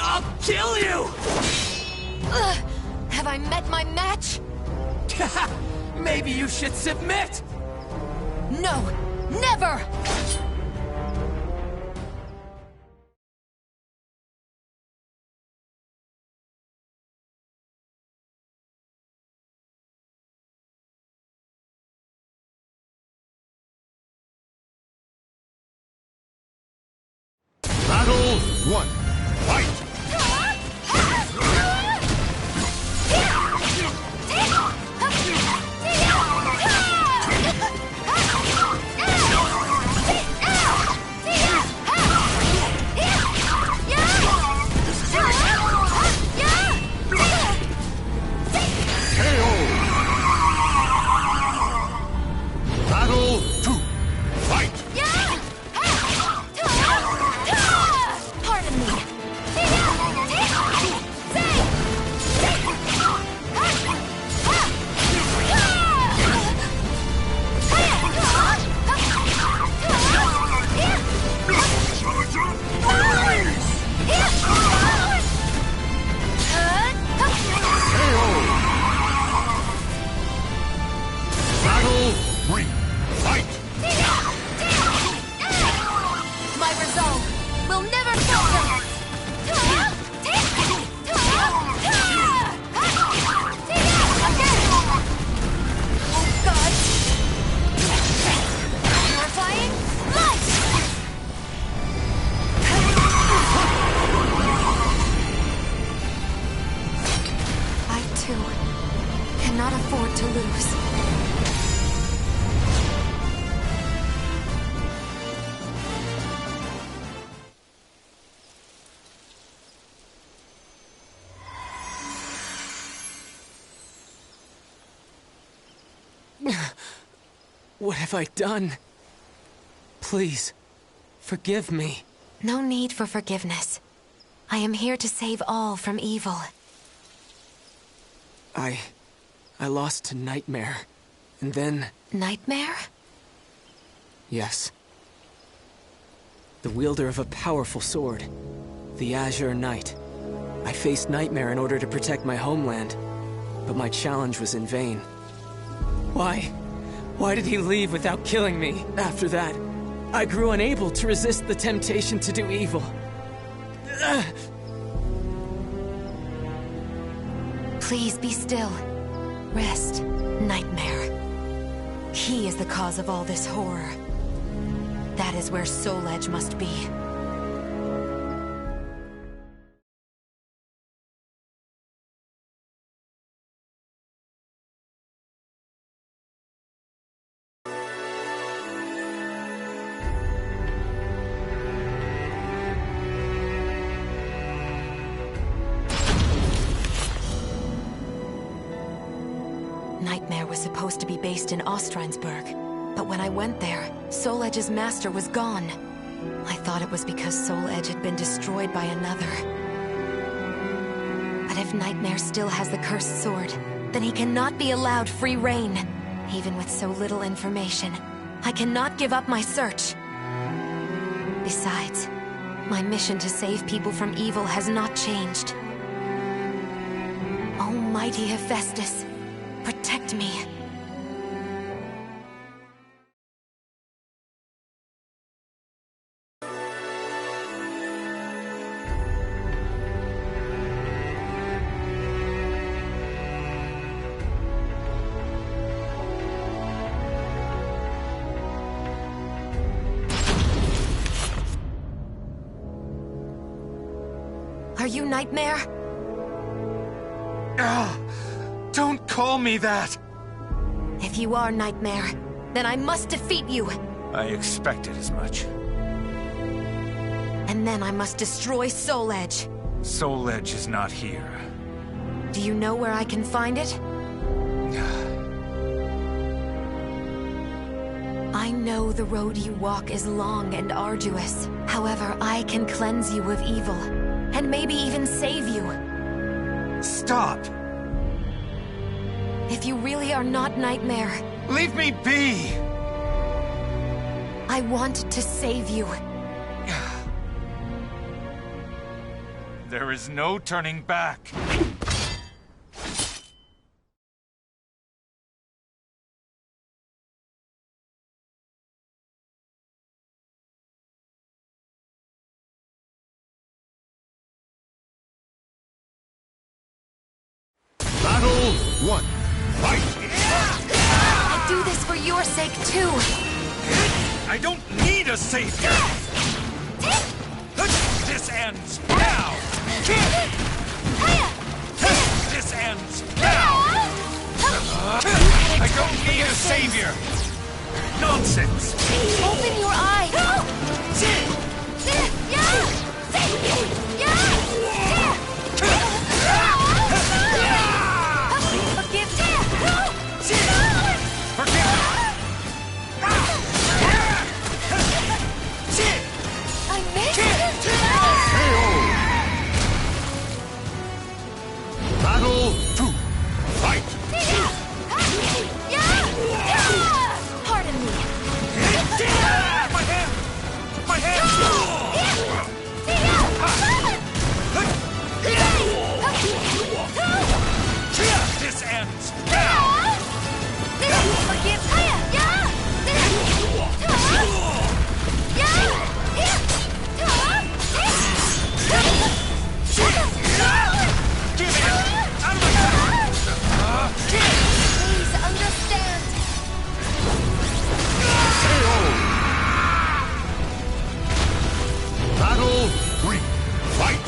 I'll kill you! Have I met my match? Maybe you should submit! No! Never! Battle 1. Fight! Battle 2. Fight! Pardon me. Battle 3. Fight! My resolve will never falter. Oh God! Purifying light! I too cannot afford to lose. What have I done? Please, forgive me. No need for forgiveness. I am here to save all from evil. I lost to Nightmare, and then... Nightmare? Yes. The wielder of a powerful sword, the Azure Knight. I faced Nightmare in order to protect my homeland, but my challenge was in vain. Why? Why did he leave without killing me? After that, I grew unable to resist the temptation to do evil. Please be still. Rest, Nightmare. He is the cause of all this horror. That is where Soul Edge must be. Nightmare was supposed to be based in Ostrheinsburg, but when I went there, Soul Edge's master was gone. I thought it was because Soul Edge had been destroyed by another. But if Nightmare still has the cursed sword, then he cannot be allowed free reign. Even with so little information, I cannot give up my search. Besides, my mission to save people from evil has not changed. Almighty Hephaestus, protect me. Are you Nightmare? Don't call me that! If you are Nightmare, then I must defeat you. I expected as much. And then I must destroy Soul Edge. Soul Edge is not here. Do you know where I can find it? I know the road you walk is long and arduous. However, I can cleanse you of evil, and maybe even save you. Stop! If you really are not Nightmare... Leave me be! I want to save you. There is no turning back. 1, fight! I do this for your sake, too. I don't need a savior! This ends now! This ends now! I don't need a savior! Nonsense! Open your eyes! Battle 2, fight! Pardon me. My hand! My hand! This ends now! Please understand. Battle 3, fight!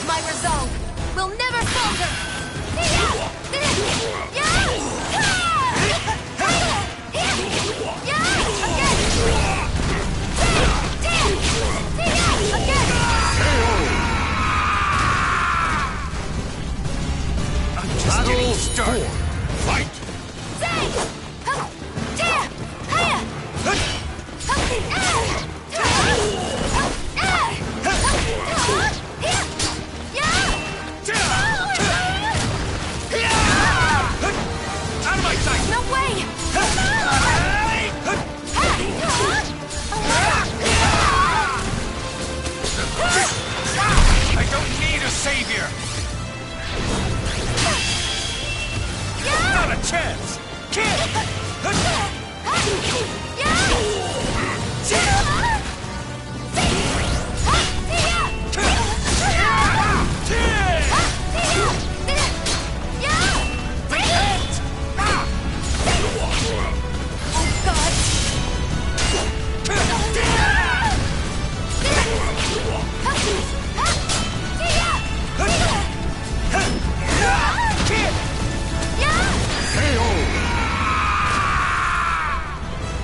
My resolve will never falter. Battle Start. 4, fight! Out of my sight! No way! I don't need a savior! Not a chance!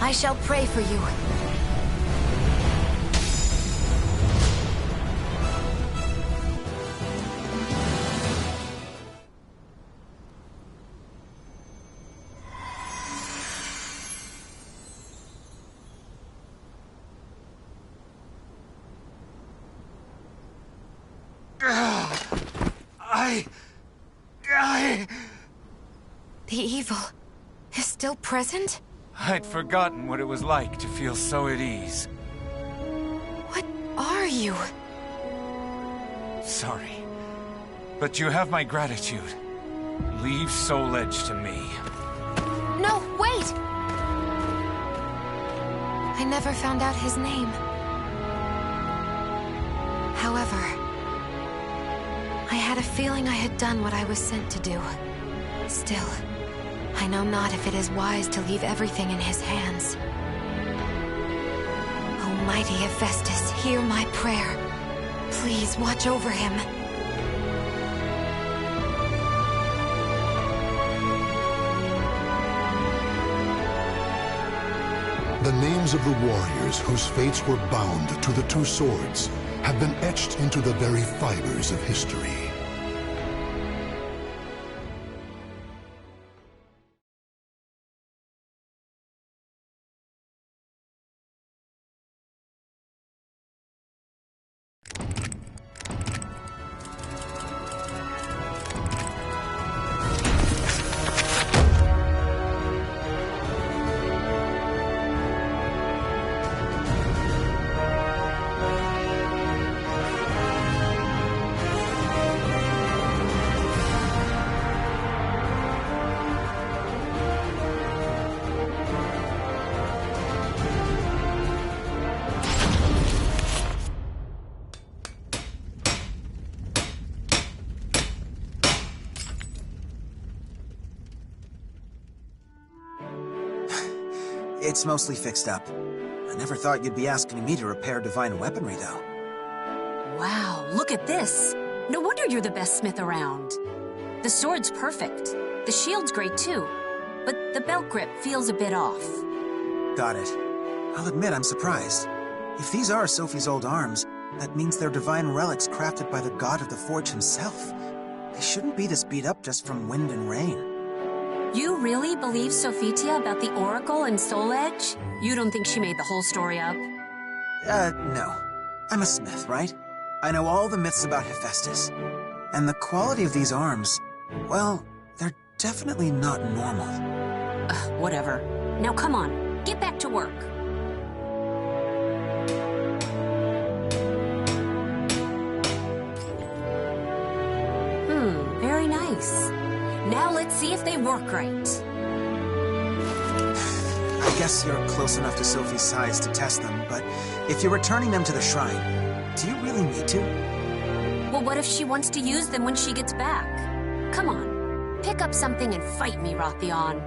I shall pray for you. The evil is still present? I'd forgotten what it was like to feel so at ease. What are you? Sorry. But you have my gratitude. Leave Soul Edge to me. No, wait! I never found out his name. However, I had a feeling I had done what I was sent to do. Still, I know not if it is wise to leave everything in his hands. Almighty Hephaestus, hear my prayer. Please watch over him. The names of the warriors whose fates were bound to the two swords have been etched into the very fibers of history. It's mostly fixed up. I never thought you'd be asking me to repair divine weaponry, though. Wow, look at this. No wonder you're the best smith around. The sword's perfect. The shield's great too. But the belt grip feels a bit off. Got it. I'll admit I'm surprised. If these are Sophie's old arms, that means they're divine relics crafted by the god of the forge himself. They shouldn't be this beat up just from wind and rain. You really believe Sophitia about the Oracle and Soul Edge? You don't think she made the whole story up? No. I'm a smith, right? I know all the myths about Hephaestus. And the quality of these arms, well, they're definitely not normal. Whatever. Now come on, get back to work. Very nice. Now let's see if they work right. I guess you're close enough to Sophie's size to test them, but if you're returning them to the shrine, do you really need to? Well, what if she wants to use them when she gets back? Come on, pick up something and fight me, Rothion.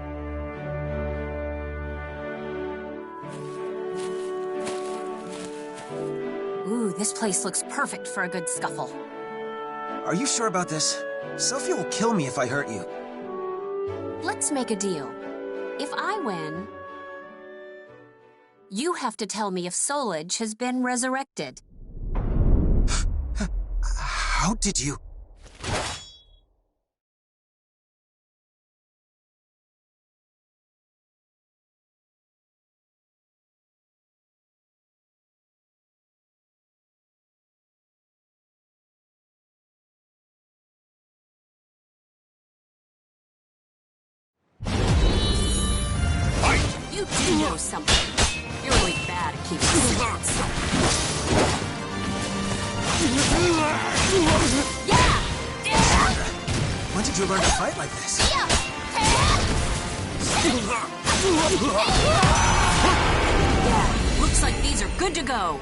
Ooh, this place looks perfect for a good scuffle. Are you sure about this? Sophie will kill me if I hurt you. Let's make a deal. If I win, you have to tell me if Soul Edge has been resurrected. How did you... You do know something. You're really bad at keeping secrets. Yeah! When did you learn to fight like this? Yeah, looks like these are good to go.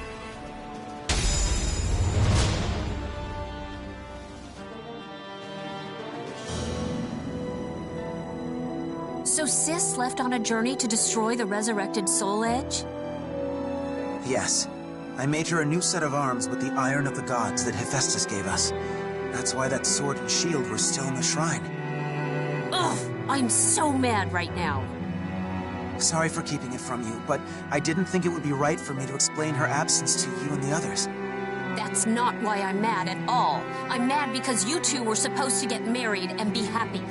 So Sis left on a journey to destroy the resurrected Soul Edge? Yes. I made her a new set of arms with the Iron of the Gods that Hephaestus gave us. That's why that sword and shield were still in the shrine. Ugh, I'm so mad right now. Sorry for keeping it from you, but I didn't think it would be right for me to explain her absence to you and the others. That's not why I'm mad at all. I'm mad because you two were supposed to get married and be happy.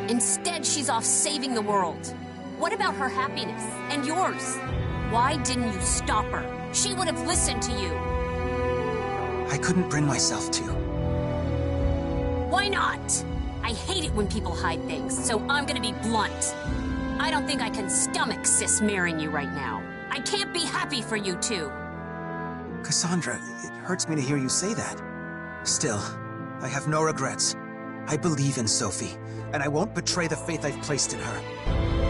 Instead, she's off saving the world. What about her happiness? And yours? Why didn't you stop her? She would have listened to you. I couldn't bring myself to. Why not? I hate it when people hide things, so I'm gonna be blunt. I don't think I can stomach Sis marrying you right now. I can't be happy for you two. Cassandra, it hurts me to hear you say that. Still, I have no regrets. I believe in Sophie, and I won't betray the faith I've placed in her.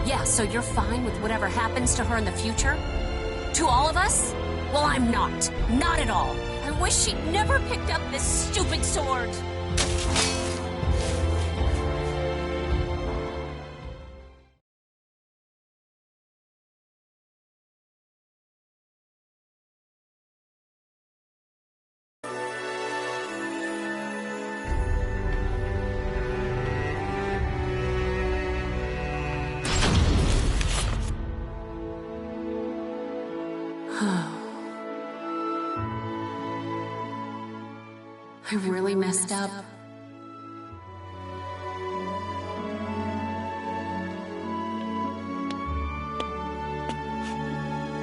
Yeah, so you're fine with whatever happens to her in the future? To all of us? Well, I'm not. Not at all. I wish she'd never picked up this stupid sword. I really messed up.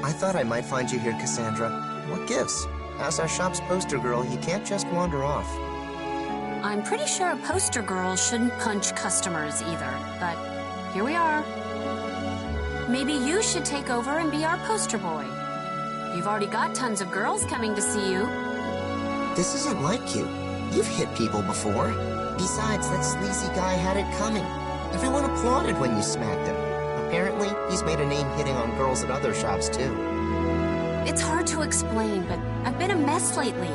I thought I might find you here, Cassandra. What gives? As our shop's poster girl, you can't just wander off. I'm pretty sure a poster girl shouldn't punch customers either, but here we are. Maybe you should take over and be our poster boy. You've already got tons of girls coming to see you. This isn't like you. You've hit people before. Besides, that sleazy guy had it coming. Everyone applauded when you smacked him. Apparently, he's made a name hitting on girls at other shops, too. It's hard to explain, but I've been a mess lately.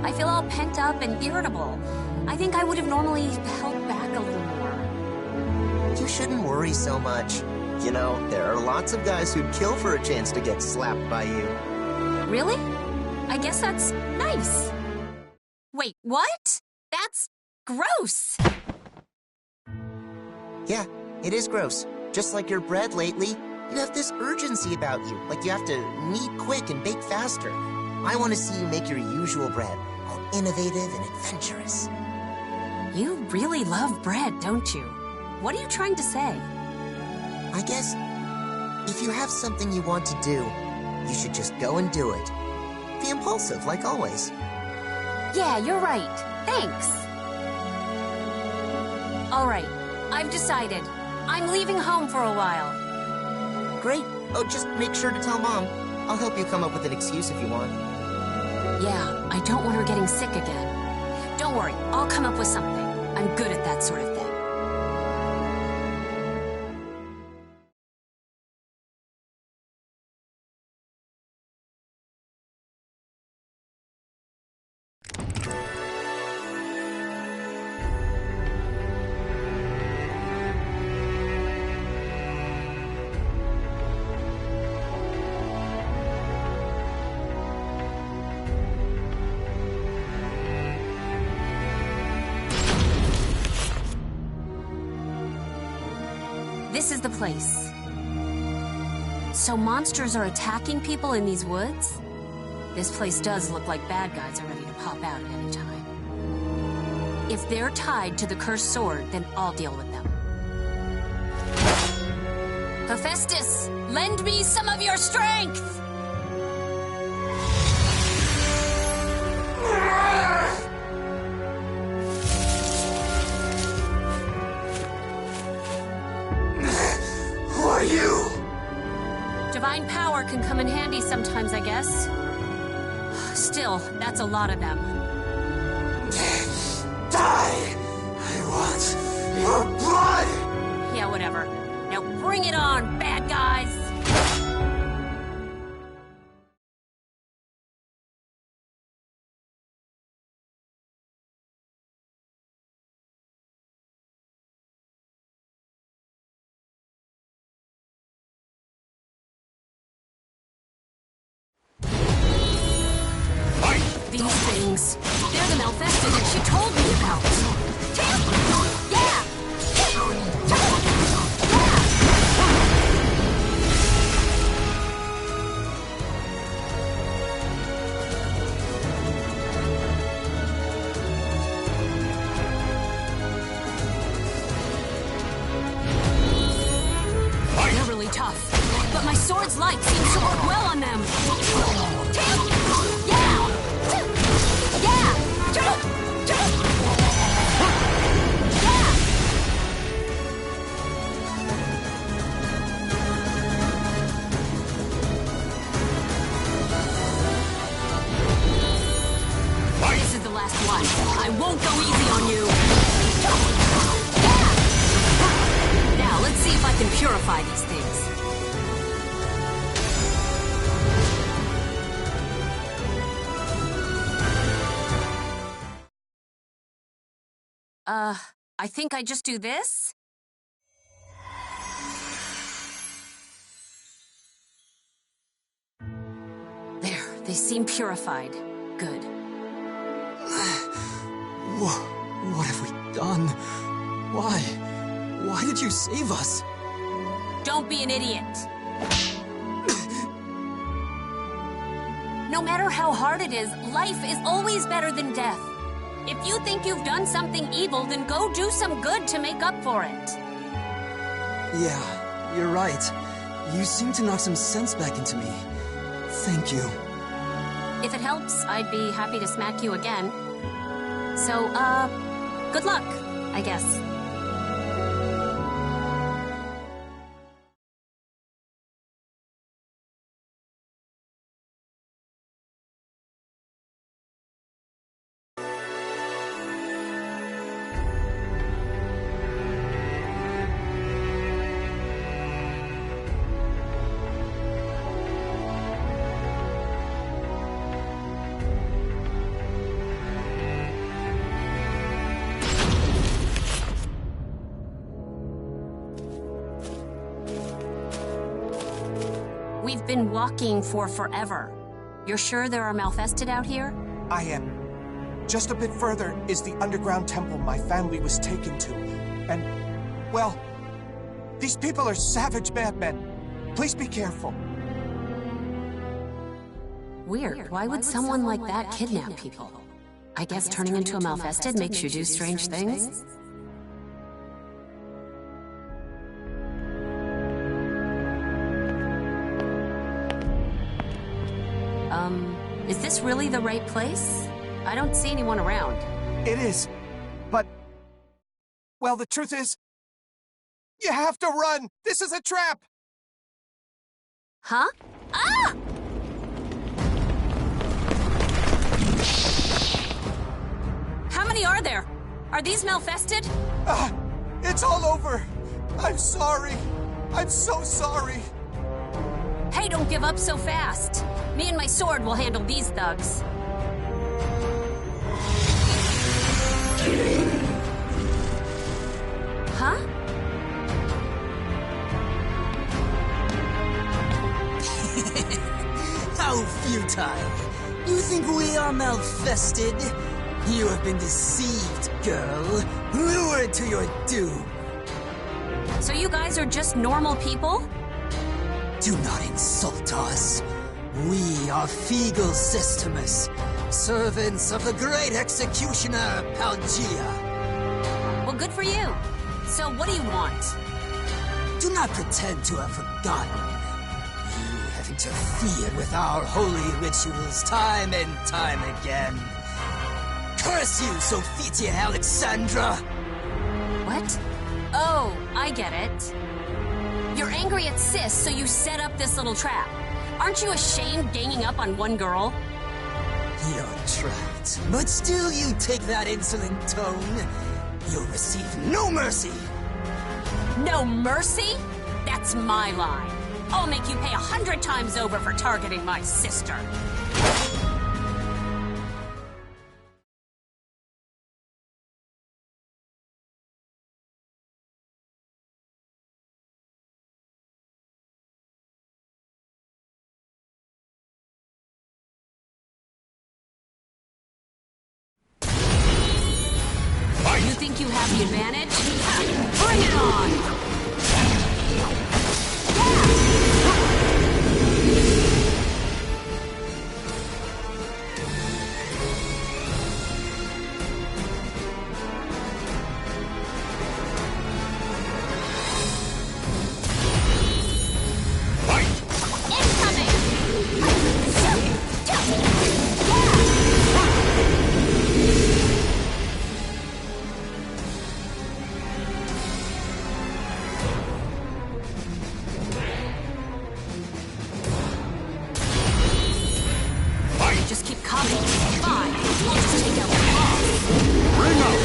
I feel all pent up and irritable. I think I would have normally held back a little more. You shouldn't worry so much. You know, there are lots of guys who'd kill for a chance to get slapped by you. Really? I guess that's nice. Wait, what? That's gross. Yeah, it is gross. Just like your bread lately, you have this urgency about you, like you have to knead quick and bake faster. I want to see you make your usual bread, all innovative and adventurous. You really love bread, don't you? What are you trying to say? I guess if you have something you want to do, you should just go and do it. Be impulsive, like always. Yeah, you're right. Thanks. All right, I've decided. I'm leaving home for a while. Great. Oh, just make sure to tell Mom. I'll help you come up with an excuse if you want. Yeah, I don't want her getting sick again. Don't worry, I'll come up with something. I'm good at that sort of thing. This is the place. So monsters are attacking people in these woods? This place does look like bad guys are ready to pop out at any time. If they're tied to the cursed sword, then I'll deal with them. Hephaestus, lend me some of your strength! Divine power can come in handy sometimes, I guess. Still, that's a lot of them. Die! I want your blood! Yeah, whatever. Now bring it on, bad guys! These things, they're the Malfested that she told me about. Yeah! They're really tough, but my sword's light seems to work well on them. This is the last one. I won't go easy on you. Now, let's see if I can purify these things. I think I just do this? There, they seem purified. Good. What have we done? Why? Why did you save us? Don't be an idiot. No matter how hard it is, life is always better than death. If you think you've done something evil, then go do some good to make up for it. Yeah, you're right. You seem to knock some sense back into me. Thank you. If it helps, I'd be happy to smack you again. So, good luck, I guess. been walking for forever. You're sure there are Malfested out here? I am. Just a bit further is the underground temple my family was taken to. And, well, these people are savage madmen. Please be careful. Weird. Why would someone like that kidnap people? I guess turning into a Malfested makes you do strange things? Is this really the right place? I don't see anyone around. It is, but... well, the truth is... you have to run! This is a trap! Huh? Ah! How many are there? Are these Malfested? It's all over! I'm sorry! I'm so sorry! Hey, don't give up so fast. Me and my sword will handle these thugs. Huh? How futile. You think we are Malfested? You have been deceived, girl. Lured to your doom. So you guys are just normal people? Do not insult us. We are Feegle Systemus, servants of the great executioner, Palgia. Well, good for you. So what do you want? Do not pretend to have forgotten. You have interfered with our holy rituals time and time again. Curse you, Sophitia Alexandra! What? Oh, I get it. You're angry at Sis, so you set up this little trap. Aren't you ashamed ganging up on one girl? You're trapped, but still you take that insolent tone. You'll receive no mercy. No mercy? That's my line. I'll make you pay 100 times over for targeting my sister. You think you have the advantage? Bring it on! Just keep coming. Fine. I'll just take out the boss. Bring out!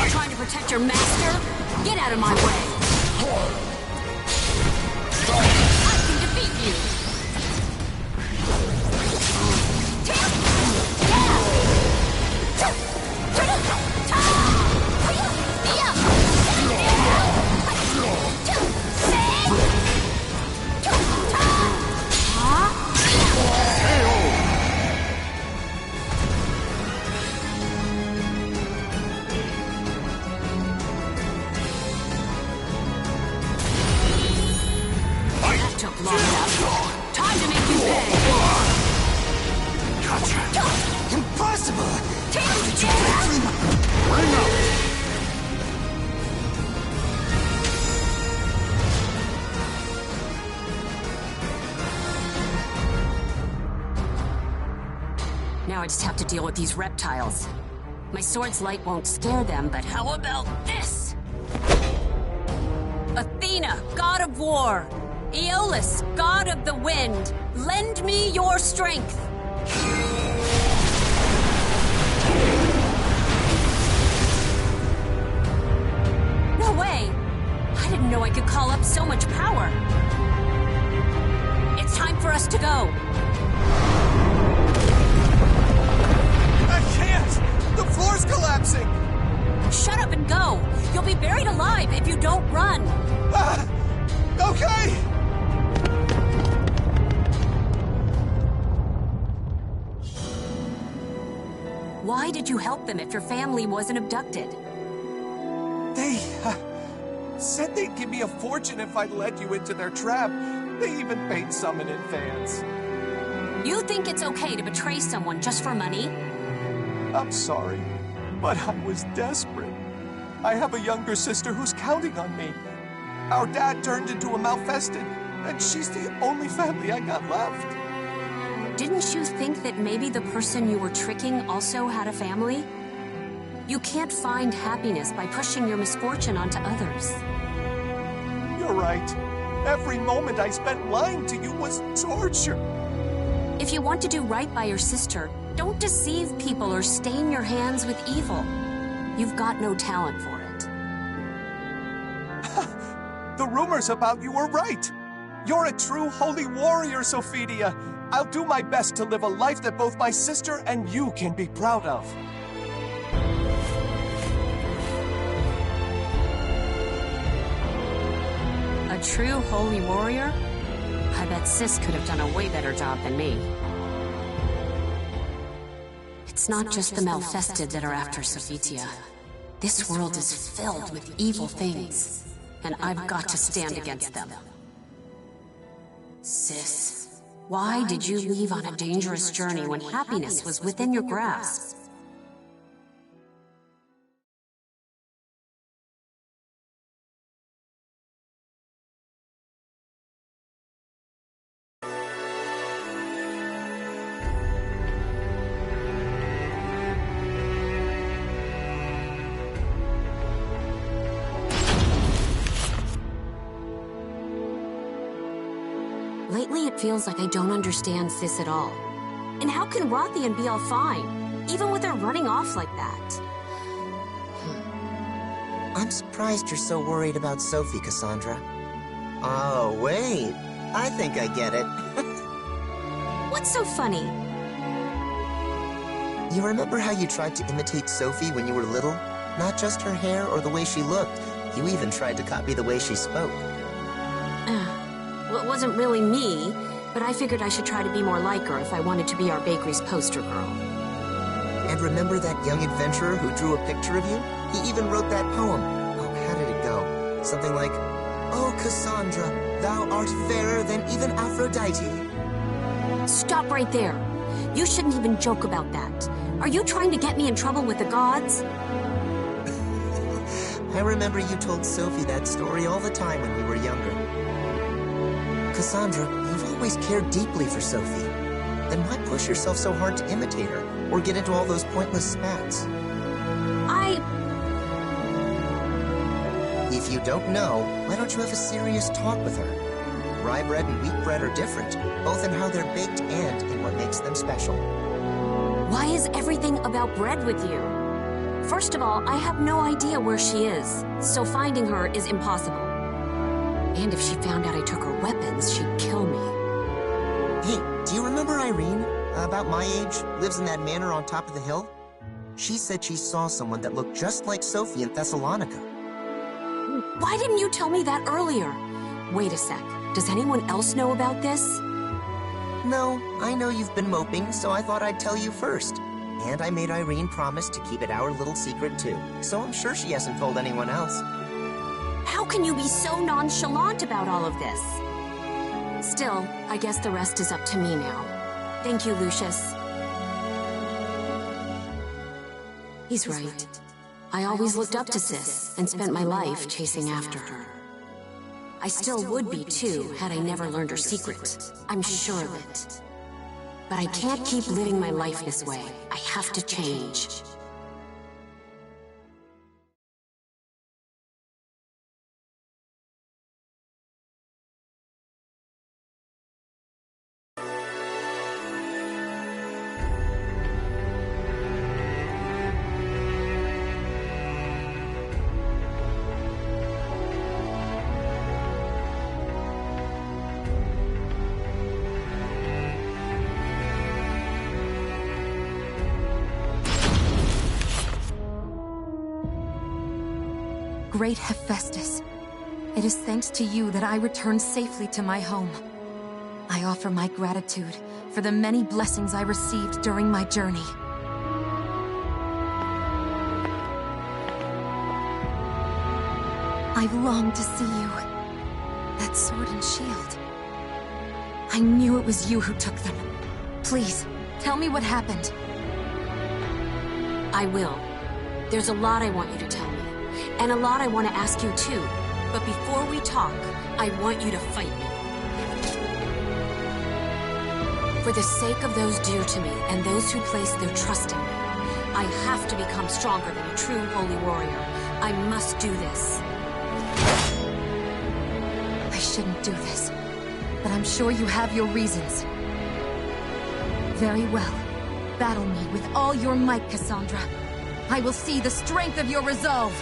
Trying to protect your master? Get out of my way. I can defeat you. That took long enough. Time to make you pay. Gotcha. Impossible! Bring out! Now I just have to deal with these reptiles. My sword's light won't scare them, but how about this? Athena, god of war. Aeolus, god of the wind. Lend me your strength. No way! I didn't know I could call up so much power. It's time for us to go. floor's collapsing! Shut up and go! You'll be buried alive if you don't run! Okay! Why did you help them if your family wasn't abducted? They said they'd give me a fortune if I led you into their trap. They even paid some in advance. You think it's okay to betray someone just for money? I'm sorry, but I was desperate. I have a younger sister who's counting on me. Our dad turned into a malfested, and she's the only family I got left. Didn't you think that maybe the person you were tricking also had a family? You can't find happiness by pushing your misfortune onto others. You're right. Every moment I spent lying to you was torture. If you want to do right by your sister, don't deceive people or stain your hands with evil. You've got no talent for it. The rumors about you were right. You're a true holy warrior, Sophidia. I'll do my best to live a life that both my sister and you can be proud of. A true holy warrior? I bet Sis could have done a way better job than me. It's not just the malfested that are after Sophitia. This world is filled with evil things, and I've got to stand against them. Sis. Why did you leave on a dangerous journey when happiness was within your grasp? Lately, it feels like I don't understand Sis at all. And how can Rothian be all fine, even with her running off like that? I'm surprised you're so worried about Sophie, Cassandra. Oh, wait. I think I get it. What's so funny? You remember how you tried to imitate Sophie when you were little? Not just her hair or the way she looked. You even tried to copy the way she spoke. Well, it wasn't really me, but I figured I should try to be more like her if I wanted to be our bakery's poster girl. And remember that young adventurer who drew a picture of you? He even wrote that poem. Oh, how did it go? Something like, "Oh, Cassandra, thou art fairer than even Aphrodite." Stop right there. You shouldn't even joke about that. Are you trying to get me in trouble with the gods? I remember you told Sophie that story all the time when we were younger. Cassandra, you've always cared deeply for Sophie. Then why push yourself so hard to imitate her, or get into all those pointless spats? If you don't know, why don't you have a serious talk with her? Rye bread and wheat bread are different, both in how they're baked and in what makes them special. Why is everything about bread with you? First of all, I have no idea where she is, so finding her is impossible. And if she found out I took her weapons, she'd kill me. Hey, do you remember Irene? About my age, lives in that manor on top of the hill? She said she saw someone that looked just like Sophie in Thessalonica. Why didn't you tell me that earlier? Wait a sec. Does anyone else know about this? No, I know you've been moping, so I thought I'd tell you first. And I made Irene promise to keep it our little secret too, so I'm sure she hasn't told anyone else. How can you be so nonchalant about all of this? Still, I guess the rest is up to me now. Thank you, Lucius. He's right. I always looked up to Sis and spent my life chasing after her. I still would be too, had I never learned her secret. I'm sure of it. But I can't keep living my life this way. I have to change. Great Hephaestus, it is thanks to you that I returned safely to my home. I offer my gratitude for the many blessings I received during my journey. I've longed to see you. That sword and shield. I knew it was you who took them. Please, tell me what happened. I will. There's a lot I want you to tell me. And a lot I want to ask you too. But before we talk, I want you to fight me. For the sake of those dear to me and those who place their trust in me, I have to become stronger than a true holy warrior. I must do this. I shouldn't do this, but I'm sure you have your reasons. Very well. Battle me with all your might, Cassandra. I will see the strength of your resolve.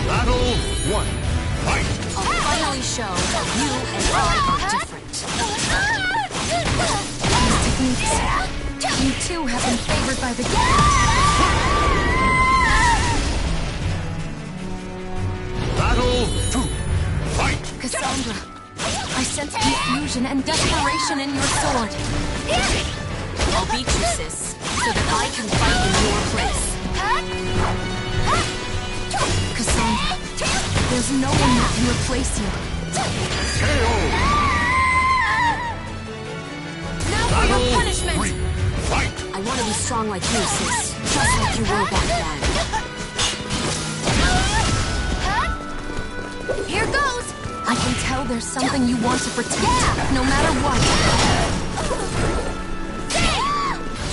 Battle 1. Fight! I'll finally show that you and I are different. These techniques, you too have been favored by the gods. Battle 2. Fight! Cassandra, I sense confusion and desperation in your sword. I'll beat you, sis, so that I can fight in your place. Cassandra, there's no one that can replace you. Now for your punishment! 3. Fight! I want to be strong like you, sis. Just like you were back then. Here goes! I can tell there's something you want to protect, no matter what.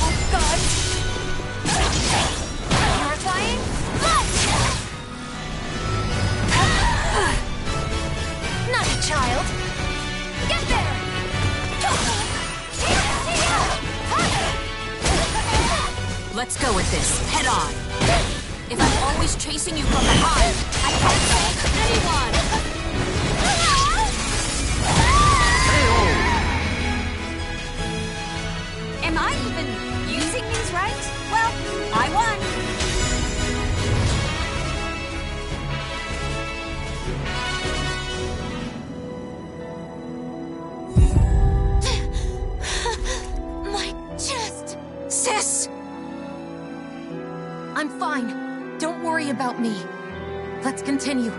Oh, God! Purifying? Not a child. Get there! Let's go with this, head on. If I'm always chasing you from behind, I can't save anyone! Am I even using these right? Well, I won. My chest! Sis! I'm fine. Don't worry about me. Let's continue.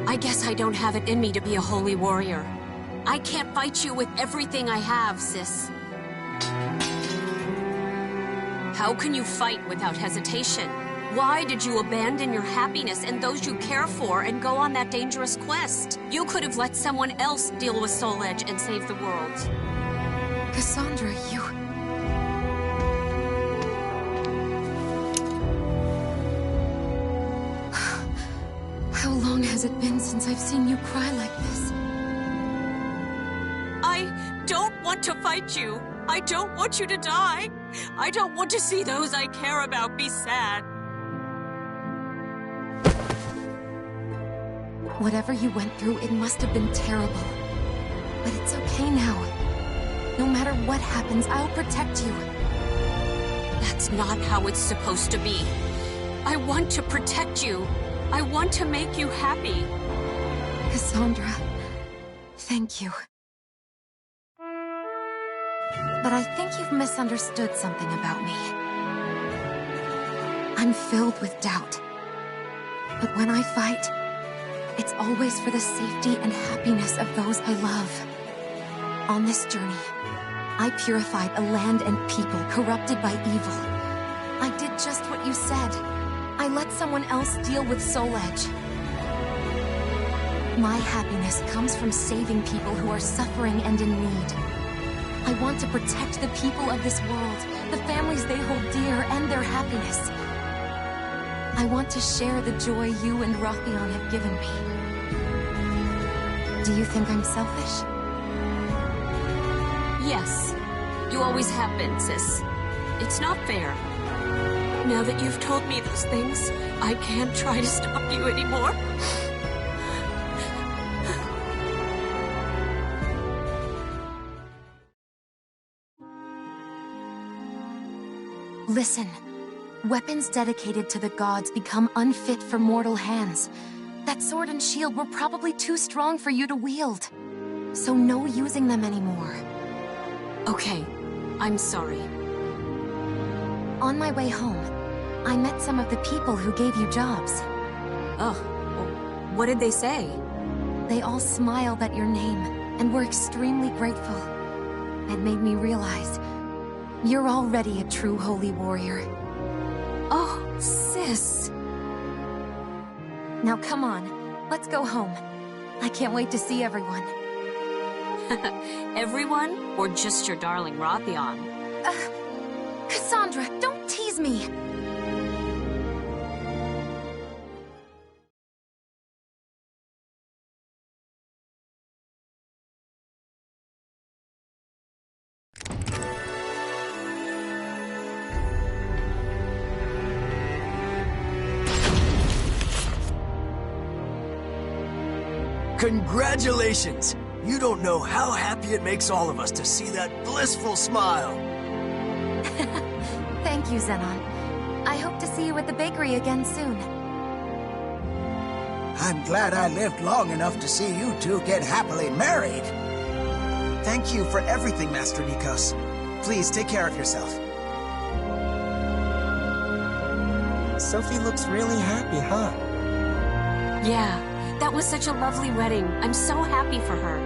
I guess I don't have it in me to be a holy warrior. I can't fight you with everything I have, sis. How can you fight without hesitation? Why did you abandon your happiness and those you care for and go on that dangerous quest? You could have let someone else deal with Soul Edge and save the world. Cassandra, you... How long has it been since I've seen you cry like this? I don't want to fight you. I don't want you to die. I don't want to see those I care about be sad. Whatever you went through, it must have been terrible. But it's okay now. No matter what happens, I'll protect you. That's not how it's supposed to be. I want to protect you. I want to make you happy. Cassandra, thank you. But I think you've misunderstood something about me. I'm filled with doubt. But when I fight, it's always for the safety and happiness of those I love. On this journey, I purified a land and people corrupted by evil. I did just what you said. I let someone else deal with Soul Edge. My happiness comes from saving people who are suffering and in need. I want to protect the people of this world, the families they hold dear, and their happiness. I want to share the joy you and Rothion have given me. Do you think I'm selfish? Yes. You always have been, sis. It's not fair. Now that you've told me those things, I can't try to stop you anymore. Listen. Weapons dedicated to the gods become unfit for mortal hands. That sword and shield were probably too strong for you to wield. So no using them anymore. Okay, I'm sorry. On my way home, I met some of the people who gave you jobs. Oh, what did they say? They all smiled at your name and were extremely grateful. It made me realize you're already a true holy warrior. Oh, sis. Now come on, let's go home. I can't wait to see everyone. Everyone? Or just your darling Rothion? Cassandra, don't tease me! Congratulations! You don't know how happy it makes all of us to see that blissful smile. Thank you, Zenon. I hope to see you at the bakery again soon. I'm glad I lived long enough to see you two get happily married. Thank you for everything, Master Nikos. Please take care of yourself. Sophie looks really happy, huh? Yeah, that was such a lovely wedding. I'm so happy for her.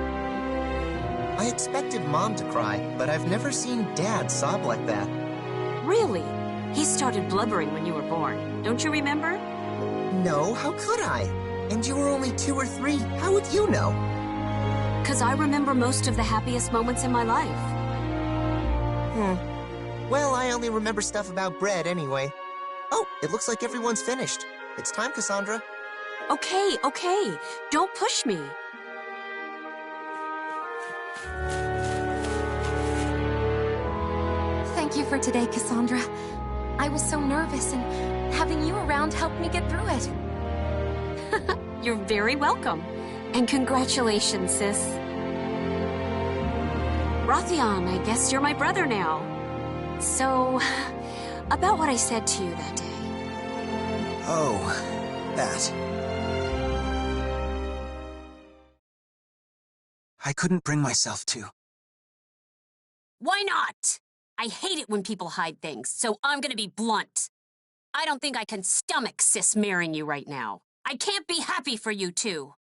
I expected Mom to cry, but I've never seen Dad sob like that. Really? He started blubbering when you were born. Don't you remember? No, how could I? And you were only 2 or 3. How would you know? 'Cause I remember most of the happiest moments in my life. Well, I only remember stuff about bread anyway. Oh, it looks like everyone's finished. It's time, Cassandra. Okay, okay. Don't push me. Thank you for today, Cassandra. I was so nervous, and having you around helped me get through it. You're very welcome. And congratulations, sis. Rothion, I guess you're my brother now. So, about what I said to you that day. Oh, that. I couldn't bring myself to. Why not? I hate it when people hide things, so I'm gonna be blunt. I don't think I can stomach sis marrying you right now. I can't be happy for you two.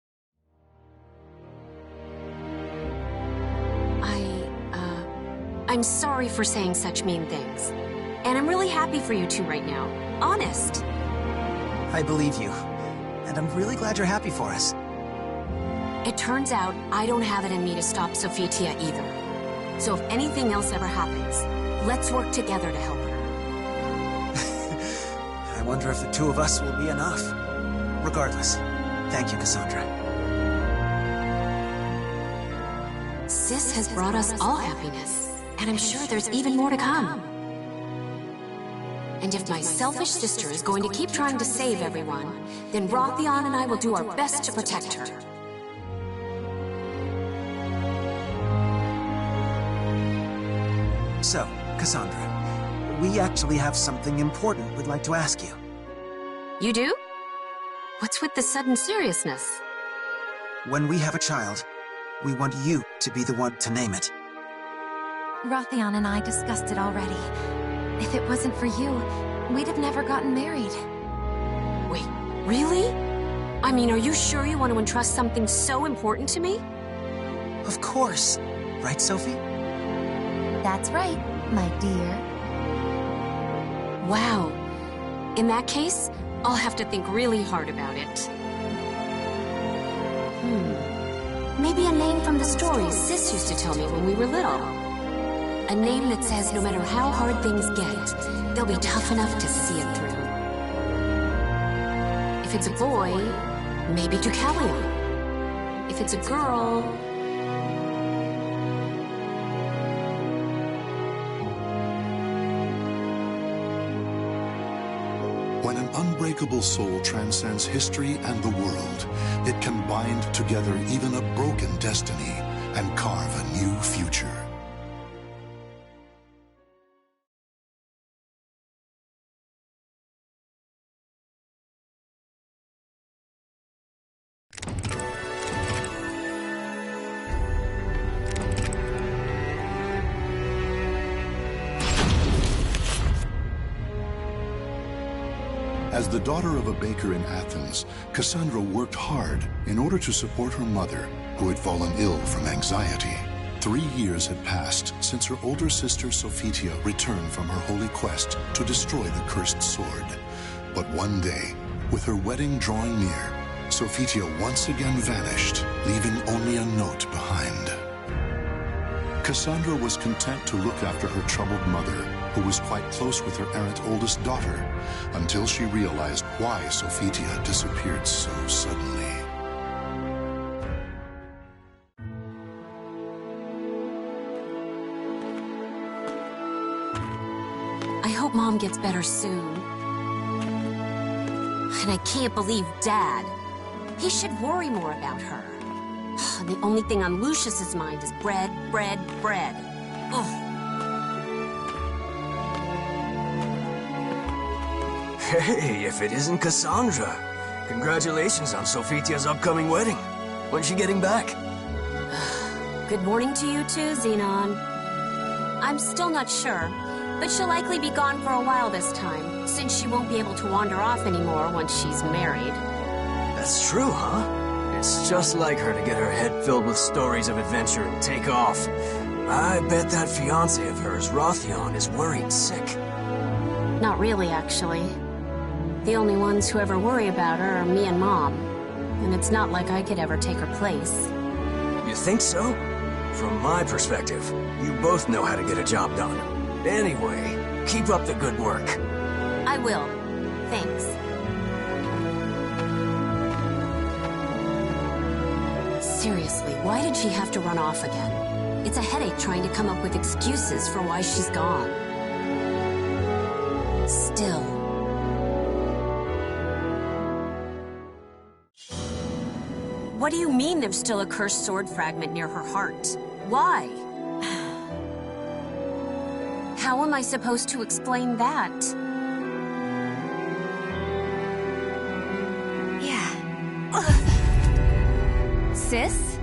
I'm sorry for saying such mean things. And I'm really happy for you two right now. Honest. I believe you. And I'm really glad you're happy for us. It turns out I don't have it in me to stop Sophitia either. So if anything else ever happens, let's work together to help her. I wonder if the two of us will be enough. Regardless, thank you, Cassandra. Sis has brought us all happiness. And I'm sure there's even more to come. And if my selfish sister is going to keep trying to save everyone, then Rothion and I will do our best to protect her. So, Cassandra, we actually have something important we'd like to ask you. You do? What's with the sudden seriousness? When we have a child, we want you to be the one to name it. Rothion and I discussed it already. If it wasn't for you, we'd have never gotten married. Wait, really? I mean, are you sure you want to entrust something so important to me? Of course. Right, Sophie? That's right, my dear. Wow. In that case, I'll have to think really hard about it. Maybe a name from the stories Sis used to tell me when we were little. A name that says no matter how hard things get, they'll be tough enough to see it through. If it's a boy, maybe Deucalion. If it's a girl... When an unbreakable soul transcends history and the world, it can bind together even a broken destiny and carve a new future. As the daughter of a baker in Athens, Cassandra worked hard in order to support her mother, who had fallen ill from anxiety. 3 years had passed since her older sister Sophitia returned from her holy quest to destroy the cursed sword. But one day, with her wedding drawing near, Sophitia once again vanished, leaving only a note behind. Cassandra was content to look after her troubled mother, who was quite close with her errant oldest daughter, until she realized why Sophitia disappeared so suddenly. I hope Mom gets better soon. And I can't believe Dad. He should worry more about her. The only thing on Lucius's mind is bread, bread, bread. Ugh. Hey, if it isn't Cassandra. Congratulations on Sophitia's upcoming wedding. When's she getting back? Good morning to you too, Xenon. I'm still not sure, but she'll likely be gone for a while this time, since she won't be able to wander off anymore once she's married. That's true, huh? It's just like her to get her head filled with stories of adventure and take off. I bet that fiancé of hers, Rothion, is worried sick. Not really, actually. The only ones who ever worry about her are me and Mom. And it's not like I could ever take her place. You think so? From my perspective, you both know how to get a job done. Anyway, keep up the good work. I will. Thanks. Seriously, why did she have to run off again? It's a headache trying to come up with excuses for why she's gone. Still. What do you mean there's still a cursed sword fragment near her heart? Why? How am I supposed to explain that? Yeah. Sis?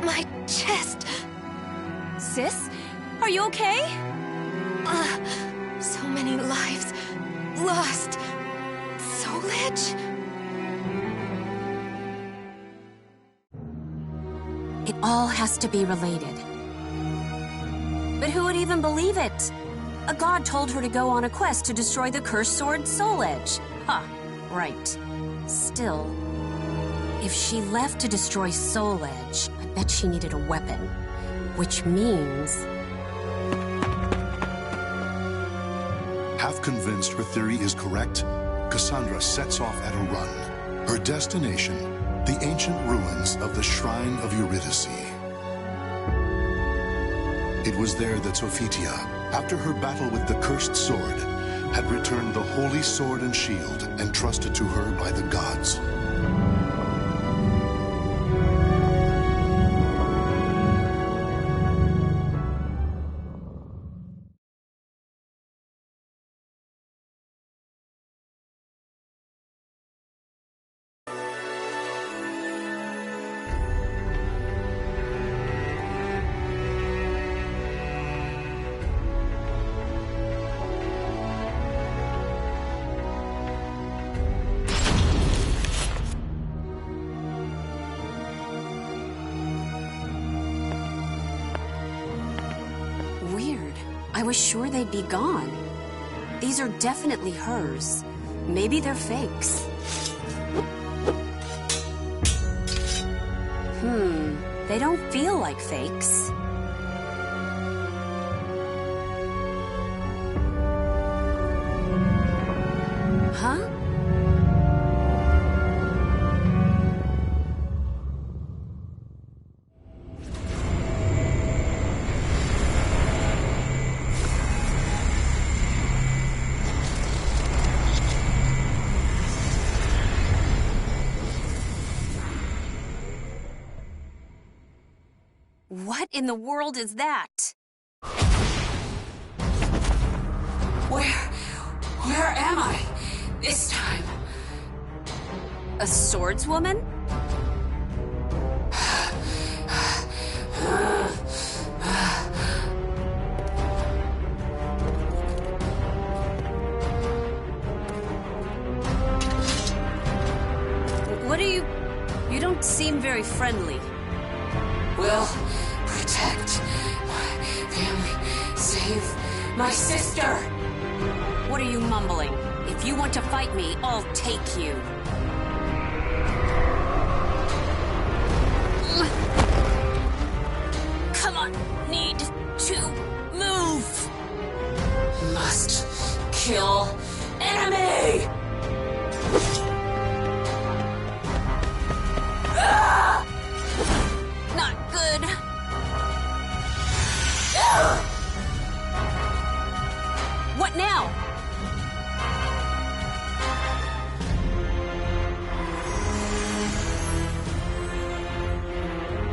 My chest. Sis? Are you okay? So many lives lost. Soulage? It all has to be related. But who would even believe it? A god told her to go on a quest to destroy the cursed sword Soul Edge. Huh, right. Still, if she left to destroy Soul Edge, I bet she needed a weapon. Which means... Half convinced her theory is correct, Cassandra sets off at a run. Her destination, the ancient ruins of the Shrine of Eurydice. It was there that Sophitia, after her battle with the cursed sword, had returned the holy sword and shield entrusted to her by the gods. I was sure they'd be gone. These are definitely hers. Maybe they're fakes. They don't feel like fakes. Huh? in the world is that? Where am I this time? A swordswoman? What are you... You don't seem very friendly. Will protect my family, save my sister. What are you mumbling? If you want to fight me, I'll take you. Come on, need to move. Must kill enemy. Not good. What now?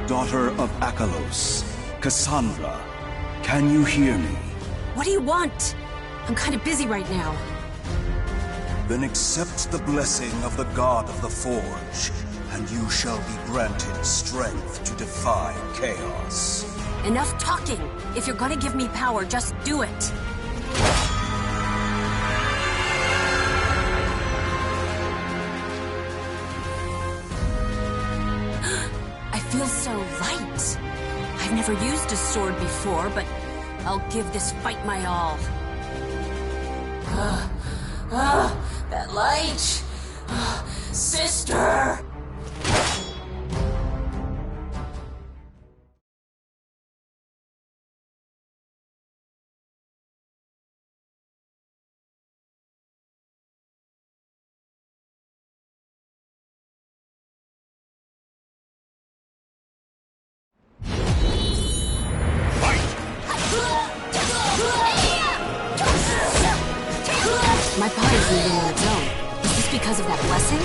Daughter of Akalos, Cassandra, can you hear me? What do you want? I'm kind of busy right now. Then accept the blessing of the God of the Forge, and you shall be granted strength to defy chaos. Enough talking. If you're gonna give me power, just do it. I feel so light. I've never used a sword before, but I'll give this fight my all. That light. Sister. My body's moving on its own. Is this because of that blessing?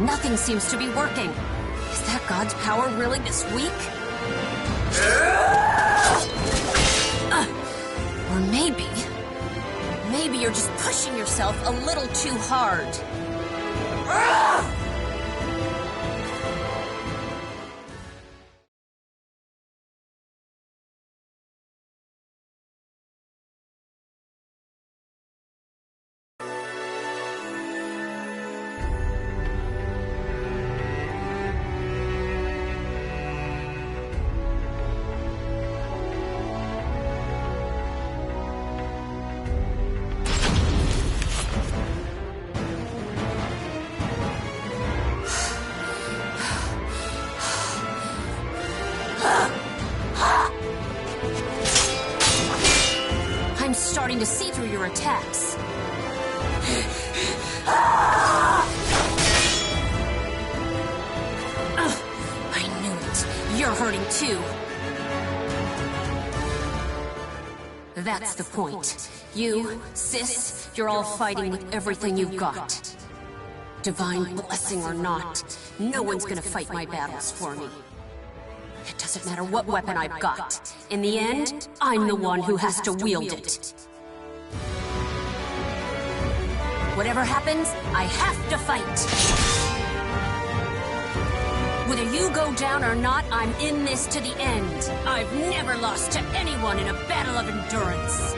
Nothing seems to be working. Is that God's power really this weak? Or maybe you're just pushing yourself a little too hard. I'm starting to see through your attacks. I knew it. You're hurting too. That's the point. You, sis, you're all fighting with everything you've got. Divine blessing or not, no one's gonna fight my battles for me. It doesn't matter what weapon I've got. In the end, I'm the one who has to wield it. Whatever happens, I have to fight. Whether you go down or not, I'm in this to the end. I've never lost to anyone in a battle of endurance.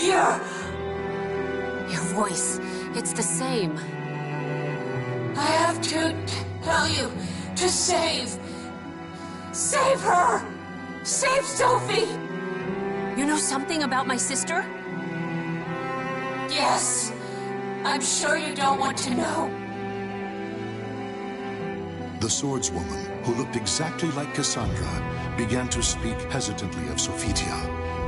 here! Your voice, it's the same. I have to tell you to save her! Save Sophie! You know something about my sister? Yes. I'm sure you don't want to know. The swordswoman, who looked exactly like Cassandra, began to speak hesitantly of Sophitia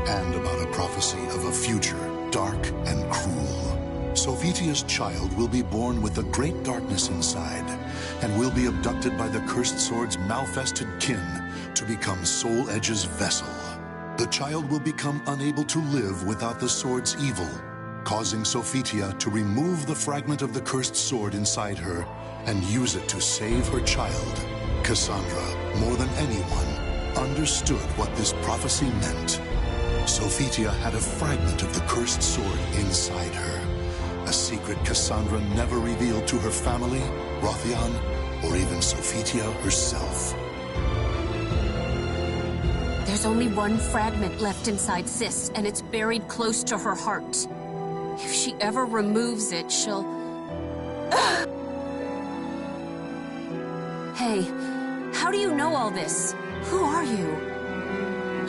and about a prophecy of a future dark and cruel. Sophitia's child will be born with a great darkness inside and will be abducted by the cursed sword's malfested kin to become Soul Edge's vessel. The child will become unable to live without the sword's evil, causing Sophitia to remove the fragment of the cursed sword inside her and use it to save her child. Cassandra, more than anyone, understood what this prophecy meant. Sophitia had a fragment of the cursed sword inside her, a secret Cassandra never revealed to her family, Rothion, or even Sophitia herself. There's only one fragment left inside Sis, and it's buried close to her heart. If she ever removes it, she'll... Hey, how do you know all this? Who are you?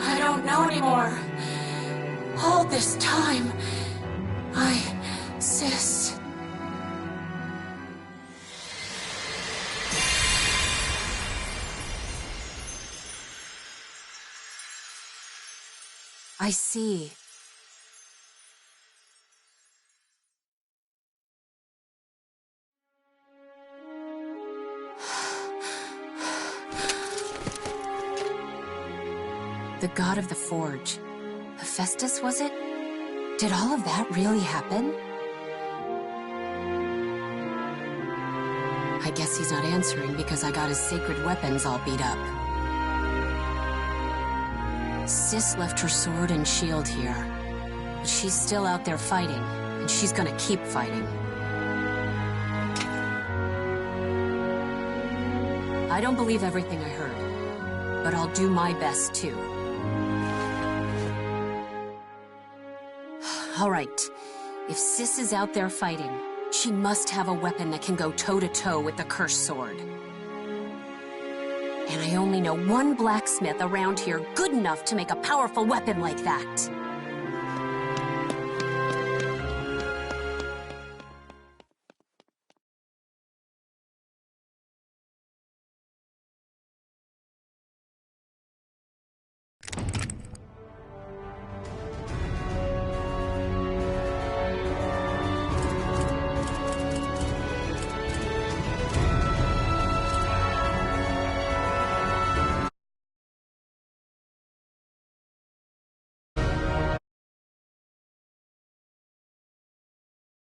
I don't know anymore. All this time, Sis... I see. The god of the forge. Hephaestus, was it? Did all of that really happen? I guess he's not answering because I got his sacred weapons all beat up. Sis left her sword and shield here, but she's still out there fighting, and she's gonna keep fighting. I don't believe everything I heard, but I'll do my best too. All right, if Sis is out there fighting, she must have a weapon that can go toe-to-toe with the cursed sword. And I only know one blacksmith around here good enough to make a powerful weapon like that.